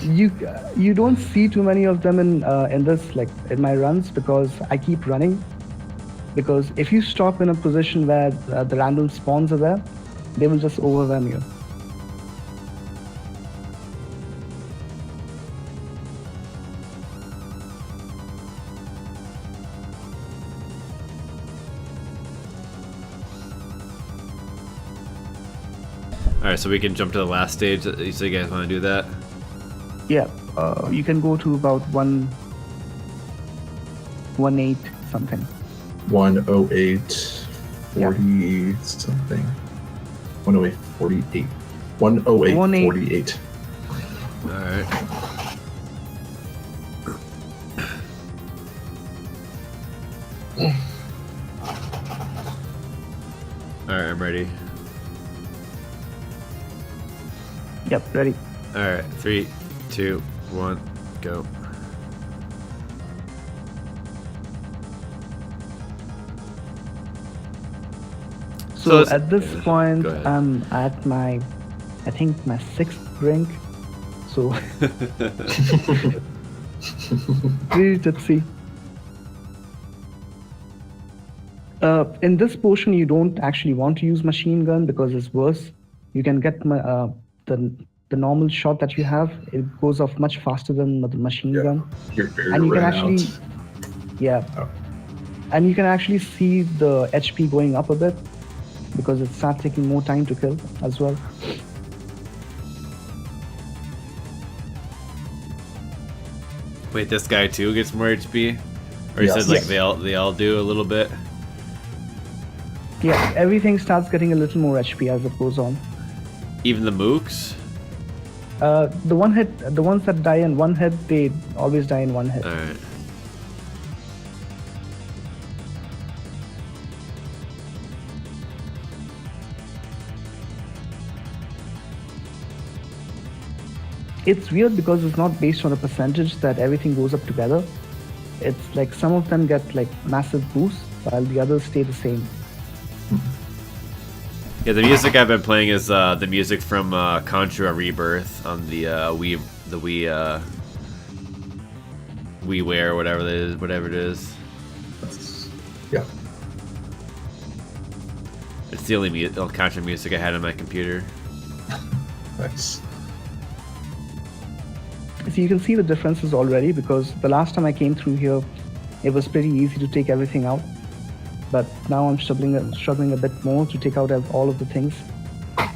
You don't see too many of them in this, like in my runs, because I keep running. Because if you stop in a position where the random spawns are there, they will just overwhelm you.
All right, so we can jump to the last stage. So you guys want to do that?
Yeah, you can go to about 1:08 something.
108, 40 something. 108, 48. 108, 48.
All right. All right, I'm ready.
Yep, ready.
All right, 3, 2, 1, go.
So at this
yeah,
point,
go ahead.
I'm at my 6th drink. So really tipsy. In this portion, you don't actually want to use machine gun because it's worse. You can get the normal shot that you have. It goes off much faster than the machine gun.
And
you can actually, and you can actually see the HP going up a bit because it starts taking more time to kill as well.
Wait, this guy too gets more HP? Or you said like they all do a little bit?
Yeah, everything starts getting a little more HP as it goes on.
Even the mooks?
The ones that die in one hit, they always die in one hit.
All right.
It's weird because it's not based on a percentage that everything goes up together. It's like some of them get like massive boosts while the others stay the same.
Yeah, the music I've been playing is the music from Contra Rebirth on the WiiWare, whatever it is.
Yeah.
It's the only Contra music I had on my computer.
Nice.
So you can see the differences already because the last time I came through here, it was pretty easy to take everything out. But now I'm struggling a bit more to take out all of the things.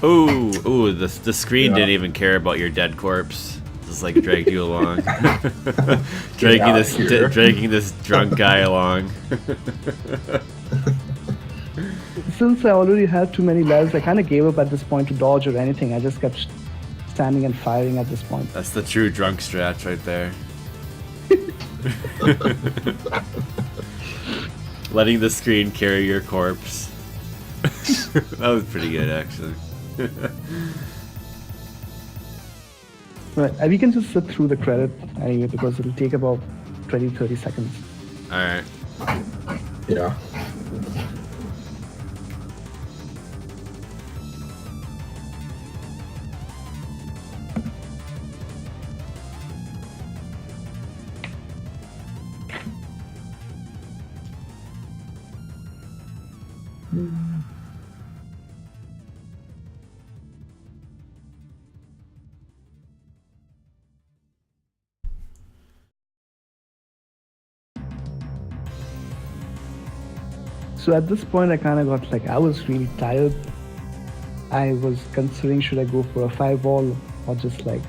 Ooh, the screen didn't even care about your dead corpse. Just like dragged you along, dragging this drunk guy along.
Since I already had too many lives, I kind of gave up at this point to dodge or anything. I just kept standing and firing at this point.
That's the true drunk strat right there. Letting the screen carry your corpse. That was pretty good, actually.
Right, we can just sit through the credit anyway because it'll take about 20-30 seconds.
All right.
Yeah.
So at this point, I kind of got like, I was really tired. I was considering should I go for a 5-all or just like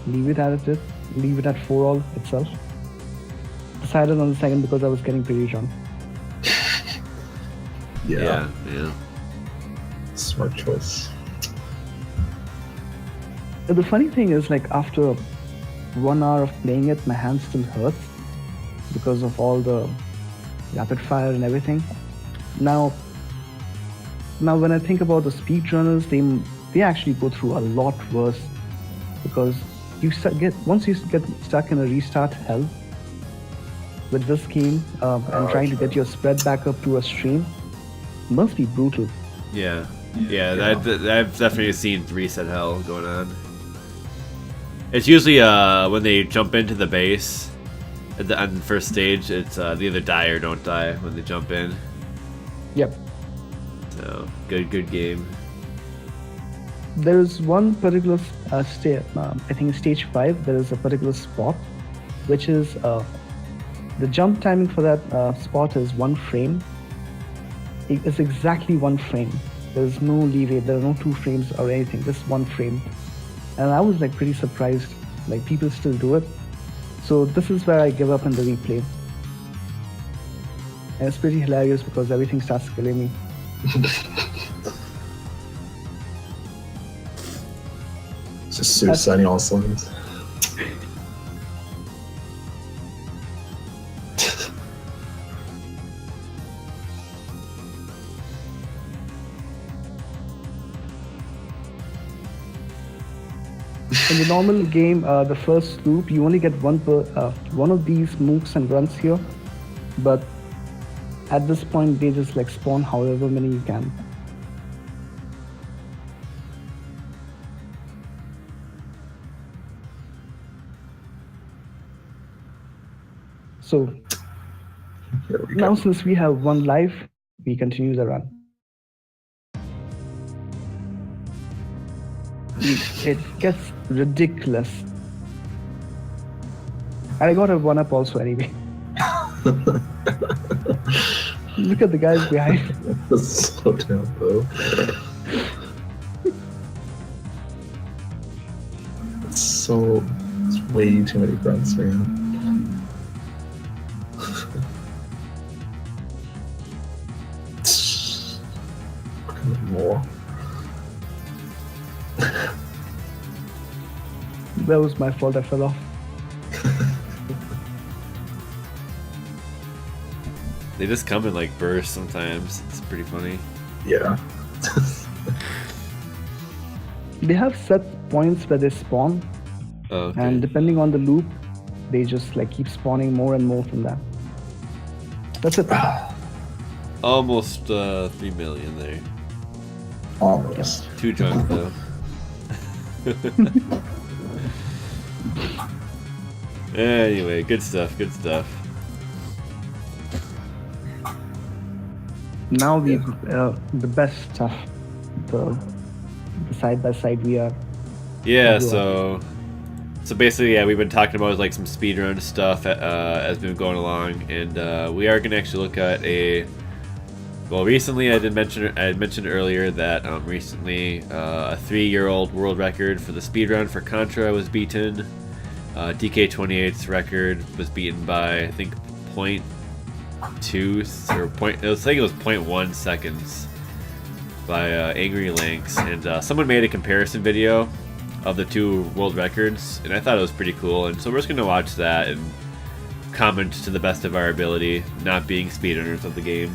leave it at it, leave it at 4-all itself. Decided on the second because I was getting pretty drunk.
Yeah.
Yeah.
Smart choice.
But the funny thing is, like, after 1 hour of playing it, my hand still hurts because of all the rapid fire and everything. Now when I think about the speedrunners, they actually go through a lot worse because once you get stuck in a restart hell with this game and trying to get your spread back up to a stream must be brutal.
Yeah. I've definitely seen reset hell going on. It's usually when they jump into the base on the first stage. It's they either die or don't die when they jump in.
Yep.
So good game.
There is one particular stage, I think in stage 5, there is a particular spot, which is the jump timing for that spot is 1 frame. It's exactly 1 frame. There is no leeway. There are no 2 frames or anything. Just 1 frame. And I was like pretty surprised. Like people still do it. So this is where I give up in the replay. And it's pretty hilarious because everything starts killing me.
Just suiciding all cylinders.
In the normal game, the first loop, you only get one of these moves and runs here, but at this point they just like spawn however many you can. So now since we have 1 life, we continue the run. It gets ridiculous. And I got a 1-up also anyway. Look at the guys behind.
Slow down, though. It's way too many fronts, man. More.
That was my fault, I fell off.
They just come in like bursts sometimes. It's pretty funny.
Yeah.
They have set points where they spawn,
Okay.
and depending on the loop, they just like keep spawning more and more from that. That's it.
Almost 3 million there.
Almost.
Too drunk though. Anyway, good stuff.
Now we the best stuff, the side by side we are.
Yeah, so basically, yeah, we've been talking about like some speedrun stuff as we've been going along, and we are gonna actually look at well, recently I had mentioned earlier that recently a 3-year-old world record for the speedrun for Contra was beaten. DK28's record was beaten by I think 0.2 or I think it was 0.1 seconds by Angry Lynx, and someone made a comparison video of the 2 world records, and I thought it was pretty cool, and so we're just gonna watch that and comment to the best of our ability, not being speedrunners of the game.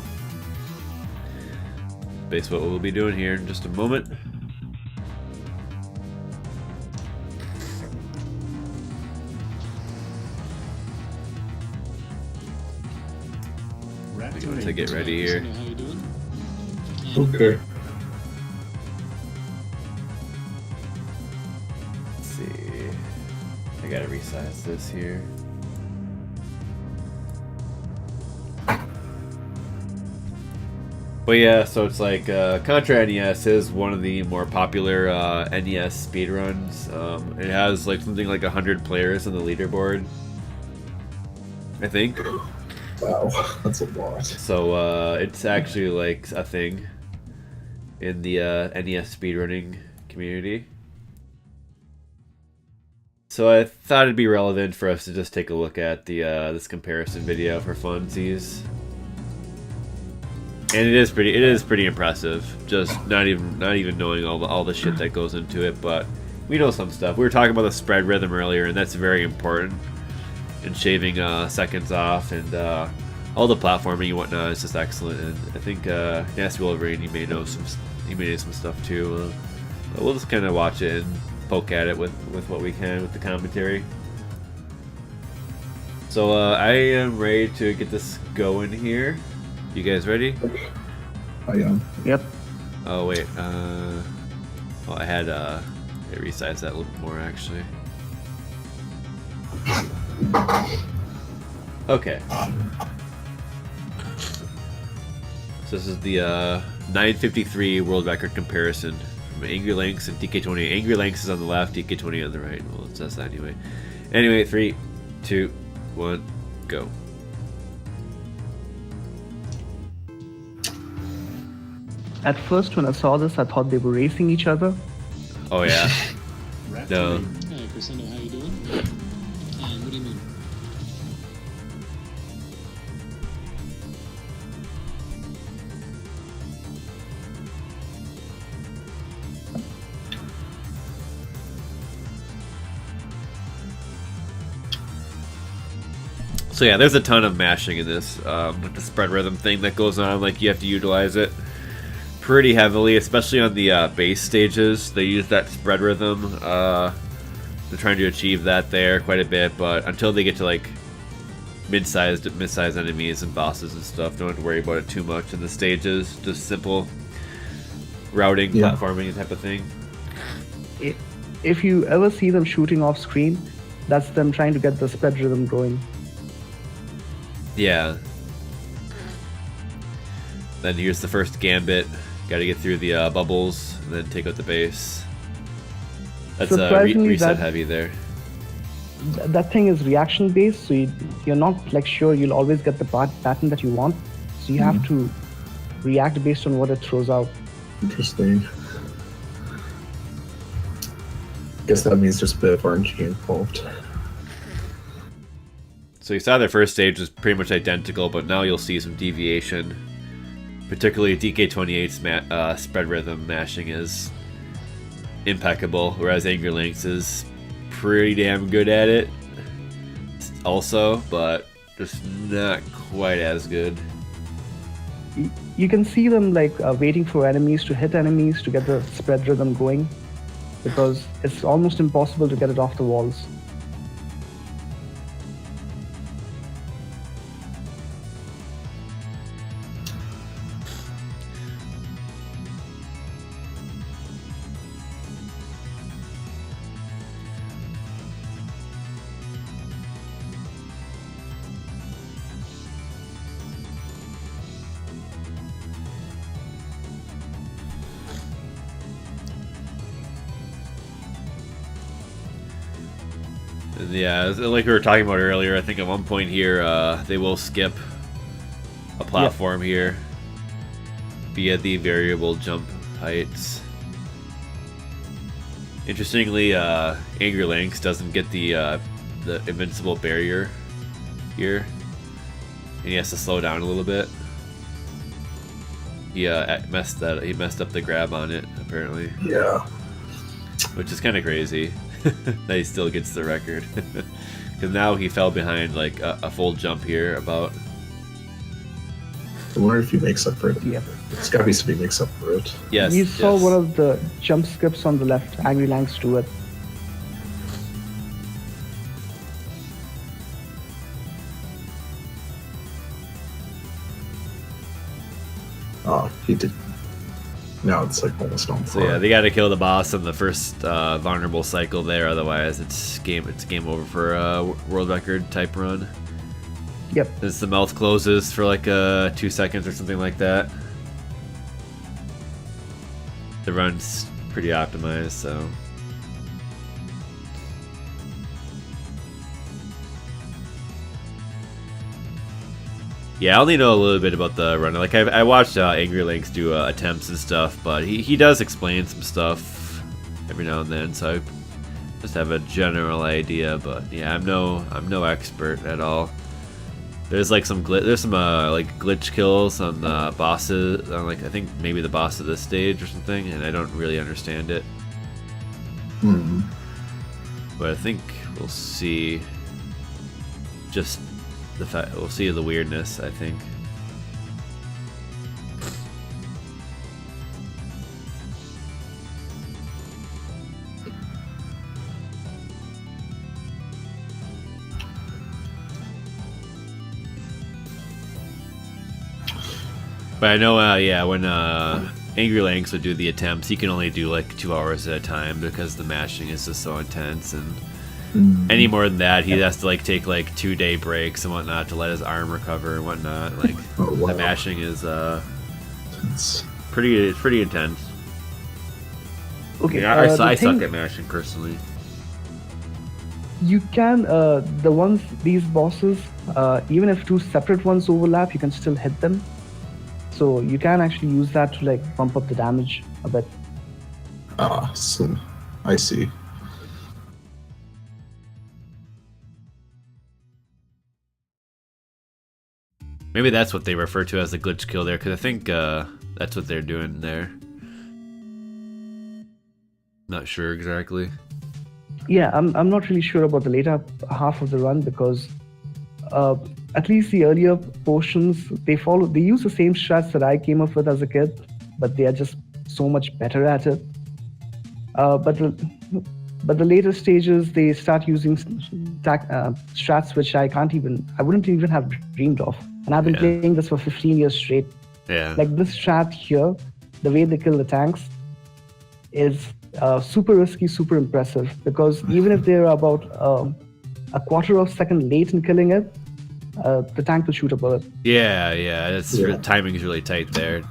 Basically what we'll be doing here in just a moment. to get ready here.
How you doing?
Okay.
Let's see. I gotta resize this here. But yeah, so it's like Contra NES is one of the more popular NES speedruns. It has like something like 100 players on the leaderboard, I think.
Wow, that's a lot.
So it's actually like a thing in the NES speedrunning community. So I thought it'd be relevant for us to just take a look at the this comparison video for funsies. And it is pretty impressive. Just not even knowing all the shit that goes into it, but we know some stuff. We were talking about the spread rhythm earlier, and that's very important in shaving seconds off, and all the platforming and whatnot is just excellent. And I think Nasty Wolverine, you may know some stuff too. But we'll just kind of watch it and poke at it with what we can with the commentary. So I am ready to get this going here. You guys ready?
I am.
Yep.
Oh wait, well I had resize that a little bit more actually. Okay. So this is the 953 world record comparison from Angry Lynx and DK20. Angry Lynx is on the left, DK20 on the right. Well, it says that anyway. Anyway, 3, 2, 1, go.
At first, when I saw this, I thought they were racing each other.
Oh yeah. No.
Hey, Crescendo, how you doing? And what do you mean?
So yeah, there's a ton of mashing in this with the spread rhythm thing that goes on. Like you have to utilize it pretty heavily, especially on the base stages. They use that spread rhythm. They're trying to achieve that there quite a bit, but until they get to like mid-sized enemies and bosses and stuff, don't have to worry about it too much in the stages. Just simple routing, platforming type of thing.
If you ever see them shooting off screen, that's them trying to get the spread rhythm going.
Yeah. Then here's the first gambit. Got to get through the bubbles and then take out the base. That's reset heavy there.
That thing is reaction based, so you're not like sure you'll always get the pattern that you want. So you have to react based on what it throws out.
Interesting. Guess that means there's a bit of RNG involved.
So you saw their first stage was pretty much identical, but now you'll see some deviation. Particularly DK28's spread rhythm mashing is impeccable, whereas Angry Lynx is pretty damn good at it also, but just not quite as good.
You can see them like waiting for enemies to hit enemies to get the spread rhythm going, because it's almost impossible to get it off the walls.
Yeah, like we were talking about earlier, I think at one point here they will skip a platform here via the variable jump heights. Interestingly, Angry Lynx doesn't get the invincible barrier here, and he has to slow down a little bit. He messed up the grab on it apparently.
Yeah.
Which is kind of crazy. That he still gets the record. Because now he fell behind like a full jump here about.
I wonder if he makes up for it.
Yeah.
It's gotta be something makes up for it.
Yes.
You saw one of the jump skips on the left, Angry Lynx do it.
Oh, he did. Now it's like almost on
So
par.
yeah, they got to kill the boss in the first vulnerable cycle there. Otherwise, it's game over for a world record type run.
Yep.
Since the mouth closes for like 2 seconds or something like that. The run's pretty optimized, so. Yeah, I only know a little bit about the run. Like I watched Angry Links do attempts and stuff, but he does explain some stuff every now and then, so I just have a general idea. But yeah, I'm no expert at all. There's like some like glitch kills on the bosses, on like I think maybe the boss of this stage or something, and I don't really understand it.
Hmm.
But I think we'll see. Just the fact we'll see the weirdness, I think. But I know, yeah, when Angry Lanks would do the attempts, he can only do like 2 hours at a time because the mashing is just so intense, and any more than that, he has to like take like 2-day breaks and whatnot to let his arm recover and whatnot. Like the mashing is pretty intense.
Okay.
Yeah, I suck at mashing personally.
You can these bosses, even if 2 separate ones overlap, you can still hit them. So you can actually use that to like bump up the damage a bit.
So I see.
Maybe that's what they refer to as the glitch kill there, because I think that's what they're doing there. Not sure exactly.
Yeah, I'm not really sure about the later half of the run because at least the earlier portions, they use the same strats that I came up with as a kid, but they are just so much better at it. But the later stages, they start using strats which I wouldn't even have dreamed of. And I've been playing this for 15 years straight.
Yeah.
Like this strat here, the way they kill the tanks is super risky, super impressive, because even if they're about a quarter of a second late in killing it, the tank will shoot a bullet.
Yeah, timing is really tight there.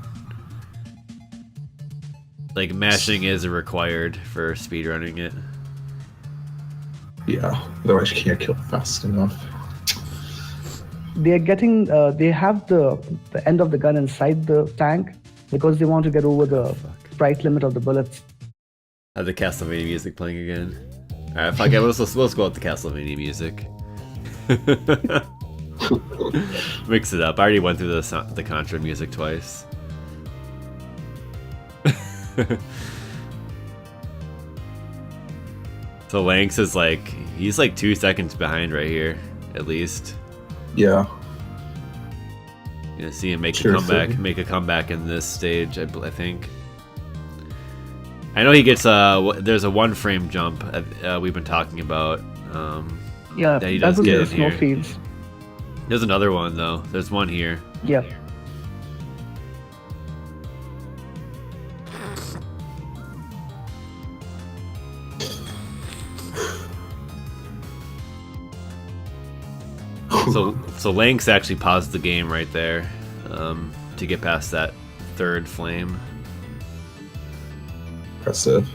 Like mashing is required for speedrunning it.
Yeah, otherwise you can't kill fast enough.
They're getting, they have the end of the gun inside the tank because they want to get over the sprite limit of the bullets.
Have the Castlevania music playing again. Alright, fuck it, let's go with the Castlevania music. Mix it up. I already went through the Contra music twice. So Lanks is like, he's like 2 seconds behind right here, at least.
Yeah.
You know, see him make a comeback in this stage, I think. I know he gets there's a 1-frame jump we've been talking about.
Yeah,
that he does
was
get
the
in
snow
here.
fields.
There's another one though. There's one here.
Yeah.
So Lanks actually paused the game right there to get past that 3rd flame.
Impressive.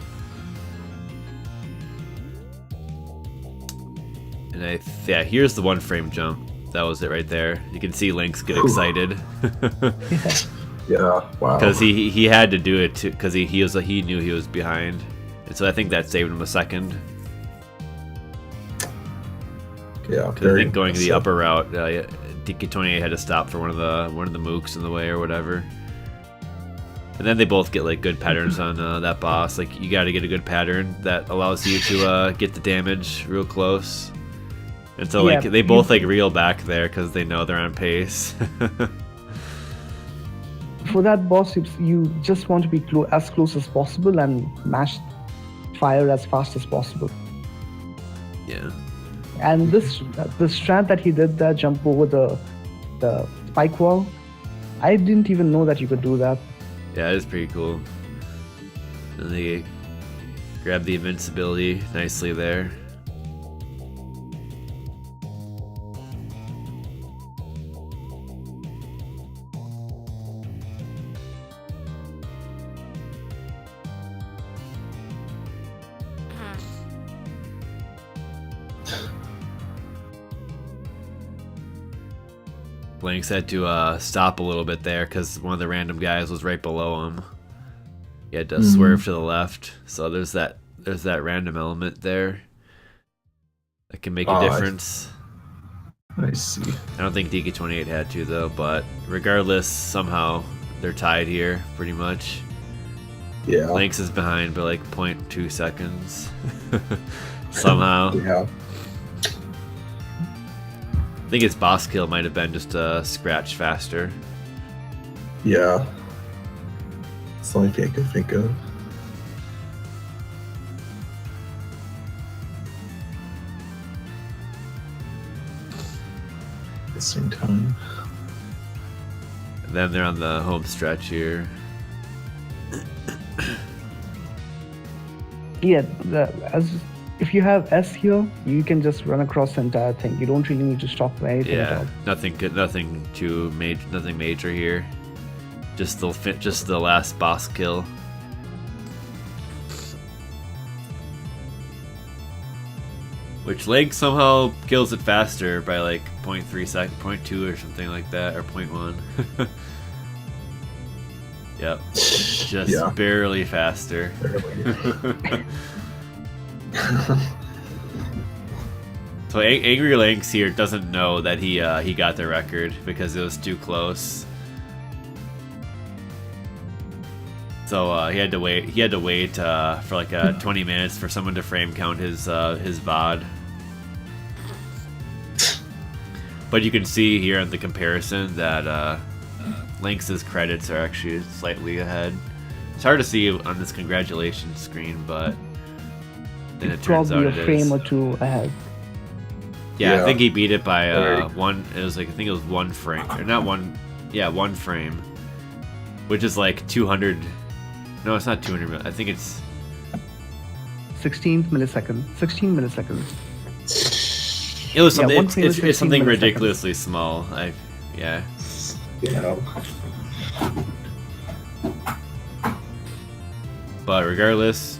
And here's the 1-frame jump. That was it right there. You can see Lanks get excited.
Yeah, wow.
Because he had to do it too, because he knew he was behind, and so I think that saved him a second.
Yeah,
Because I think going the upper route, DK28 had to stop for one of the mooks in the way or whatever. And then they both get like good patterns on that boss. Like you got to get a good pattern that allows you to get the damage real close. And so like they both like reel back there because they know they're on pace.
For that boss, you just want to be as close as possible and mash fire as fast as possible.
Yeah.
And the strat that he did there, jump over the spike wall, I didn't even know that you could do that.
Yeah, it is pretty cool. And they grab the invincibility nicely there. Blanks had to stop a little bit there because one of the random guys was right below him. He had to swerve to the left, so there's that random element there that can make a difference.
I see.
I don't think DK28 had to though, but regardless, somehow they're tied here pretty much.
Yeah.
Blanks is behind by like 0.2 seconds somehow.
Yeah.
I think his boss kill might have been just a scratch faster.
Yeah. It's the only thing I could think of. At the same time.
And then they're on the home stretch here.
Yeah, if you have S here, you can just run across the entire thing. You don't really need to stop for anything at
Yeah,
all.
nothing major here. Just the last boss kill. Which Leg somehow kills it faster by like 0.3 second, 0.2 or something like that, or 0.1. Yep, just barely faster. So Angry Lynx here doesn't know that he got the record because it was too close. So he had to wait. He had to wait for like 20 minutes for someone to frame count his VOD. But you can see here in the comparison that Lynx's credits are actually slightly ahead. It's hard to see on this congratulations screen, but then it turns out
Probably
it
a
is.
frame or two ahead.
Yeah,
Yeah.
I think he beat it by
Right.
one. It was like I think it was one frame, or not one. Yeah, one frame, which is like 200. No, it's not 200. I think it's
16 milliseconds. 16 milliseconds.
it was something.
one
it's
frame is
it's
16
something
milliseconds.
ridiculously small. Yeah.
Yeah.
But regardless,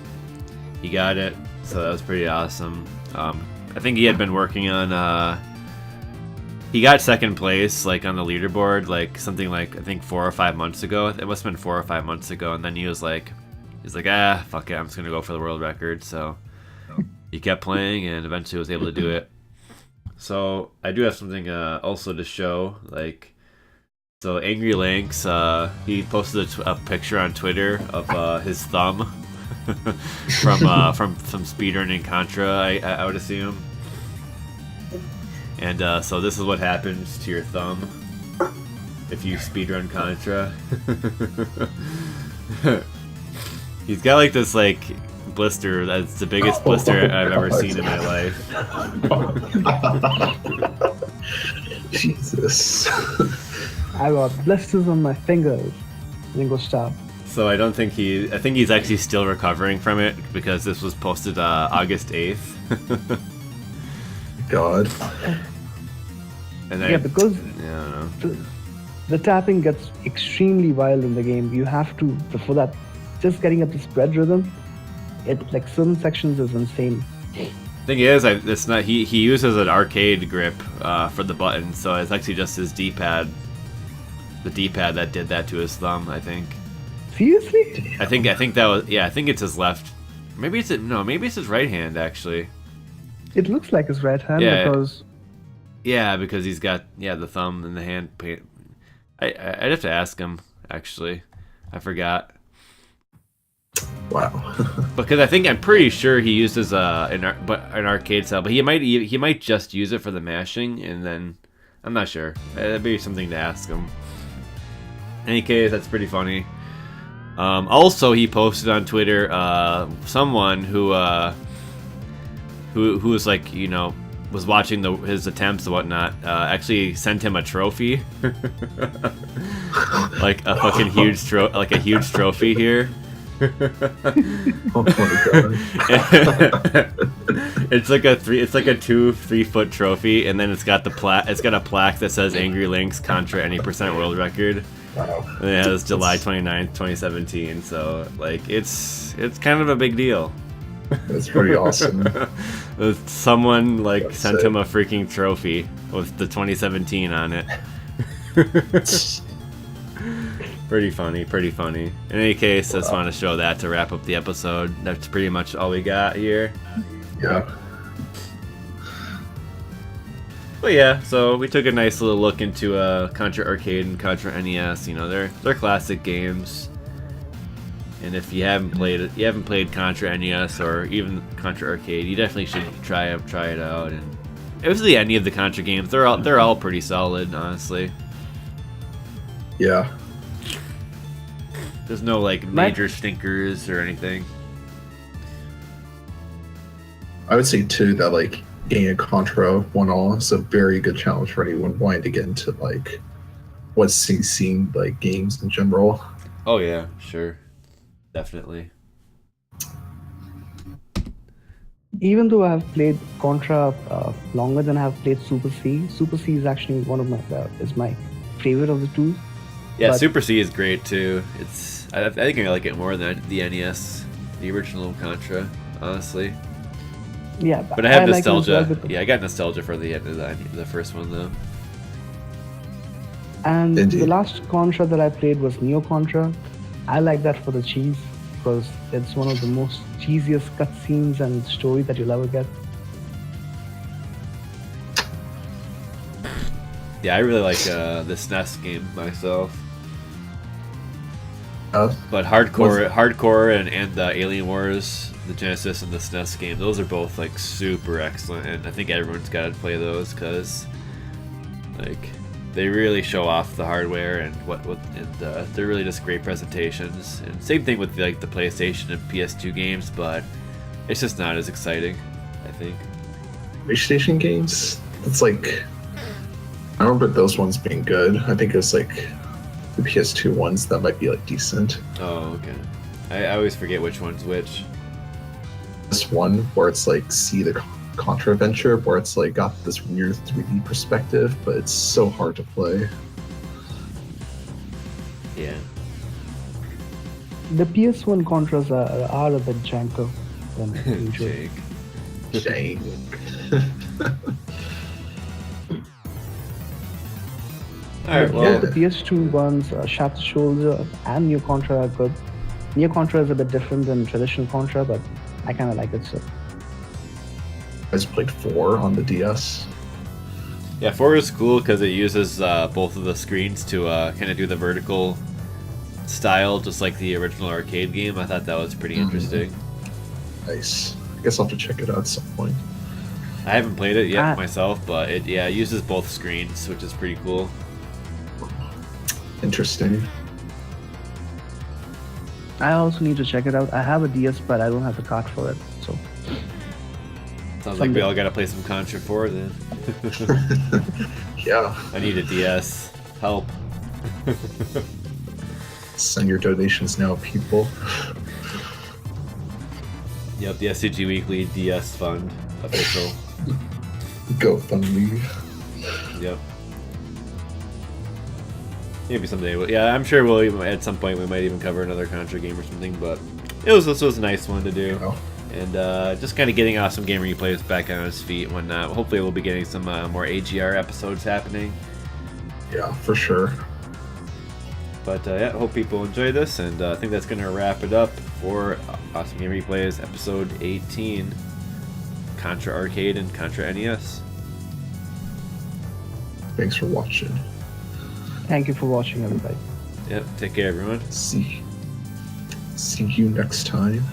he got it, so that was pretty awesome. I think he had been working on. He got second place, like on the leaderboard, like something like I think 4 or 5 months ago. It must have been 4 or 5 months ago, and then he's like, fuck it, I'm just gonna go for the world record. So he kept playing, and eventually was able to do it. So I do have something also to show, like. So Angry Lynx, he posted a picture on Twitter of his thumb from speedrunning Contra, I would assume. And so this is what happens to your thumb if you speedrun Contra. He's got like this like blister that's the biggest blister I've ever seen in my life.
Jesus.
I got blisters on my fingers. Ringo Starr.
So I think he's actually still recovering from it because this was posted August 8th.
God.
And
Yeah, because
yeah, I don't know.
the tapping gets extremely wild in the game. You have to, before that, just getting up the spread rhythm, it like certain sections is insane.
Thing is, it's not. He uses an arcade grip for the button, so it's actually just his D-pad. The D-pad that did that to his thumb, I think.
Seriously?
I think that was. Yeah, I think it's his left. Maybe it's his right hand actually.
It looks like his right hand
Yeah.
because
Yeah, because he's got the thumb and the hand. I'd have to ask him actually. I forgot.
Wow.
Because I'm pretty sure he uses an arcade style, but he might just use it for the mashing, and then I'm not sure. That'd be something to ask him. In any case, that's pretty funny. Also, he posted on Twitter someone who was like was watching his attempts and whatnot, actually sent him a trophy, like a fucking huge trophy here.
Oh my god.
It's like a 3-foot trophy, and then it's got a plaque that says Angry Links Contra NES World Record.
Wow.
And it has July 29th, 2017. So like it's kind of a big deal.
That's pretty awesome.
Someone like
That's
sent
sick.
him a freaking trophy with the 2017 on it. Pretty funny. In any case, I just want to show that to wrap up the episode. That's pretty much all we got here.
Yeah.
But yeah, so we took a nice little look into Contra Arcade and Contra NES. You know, they're classic games. And if you haven't played Contra NES or even Contra Arcade, you definitely should try it out. And basically any of the Contra games, they're all pretty solid, honestly.
Yeah.
There's no like major stinkers or anything.
I would say too that like getting a Contra 1-all is a very good challenge for anyone wanting to get into like what's seeing like games in general.
Oh yeah, sure. Definitely.
Even though I have played Contra longer than I have played Super C, Super C is actually one of my favorite of the two.
Yeah,
But-
Super C is great too. I think I like it more than the NES, the original Contra, honestly.
Yeah,
But I have
like it as well
nostalgia.
because-
Yeah, I got nostalgia for the first one though.
And
Indeed.
the last Contra that I played was Neo Contra. I like that for the cheese because it's one of the most cheesiest cutscenes and story that you'll ever get.
Yeah, I really like the SNES game myself. But hardcore and the Alien Wars, the Genesis and the SNES game, those are both like super excellent, and I think everyone's got to play those because like they really show off the hardware and they're really just great presentations. And same thing with like the PlayStation and PS2 games, but it's just not as exciting, I think.
PlayStation games, it's like I remember those ones being good. I think it was like the PS2 ones that might be like decent.
Oh, okay. I always forget which one's which.
This one where it's like see the Contra adventure where it's like got this weird 3D perspective, but it's so hard to play.
Yeah.
The PS1 Contras are a bit janker than usual.
Jake.
Dang.
Alright,
Both
well,
the PS2 ones, Shaft Shoulder and Neo Contra are good. Neo Contra is a bit different than traditional Contra, but I kind of like it so.
I just played 4 on the DS.
yeah, 4 is cool because it uses both of the screens to kind of do the vertical style, just like the original arcade game. I thought that was pretty interesting.
Nice. I guess I'll have to check it out at some point.
I haven't played it yet
Ah.
myself, but it uses both screens, which is pretty cool.
Interesting.
I also need to check it out. I have a DS, but I don't have the card for it. So
Sounds like we all gotta play some Contra 4 then.
Yeah.
I need a DS. Help.
Send your donations now, people.
Yep, the SCG Weekly DS Fund. Official.
GoFundMe.
Yep. Maybe someday. Yeah, I'm sure we'll even, at some point we might even cover another Contra game or something. But this was a nice one to do,
Oh,
and just kind of getting Awesome Game Replays back on his feet and whatnot. Hopefully, we'll be getting some more AGR episodes happening.
yeah, for sure.
But yeah, hope people enjoy this, and I think that's going to wrap it up for Awesome Game Replays episode 18, Contra Arcade and Contra NES.
Thanks for watching.
thank you for watching, everybody.
Yep, take care, everyone.
See you next time.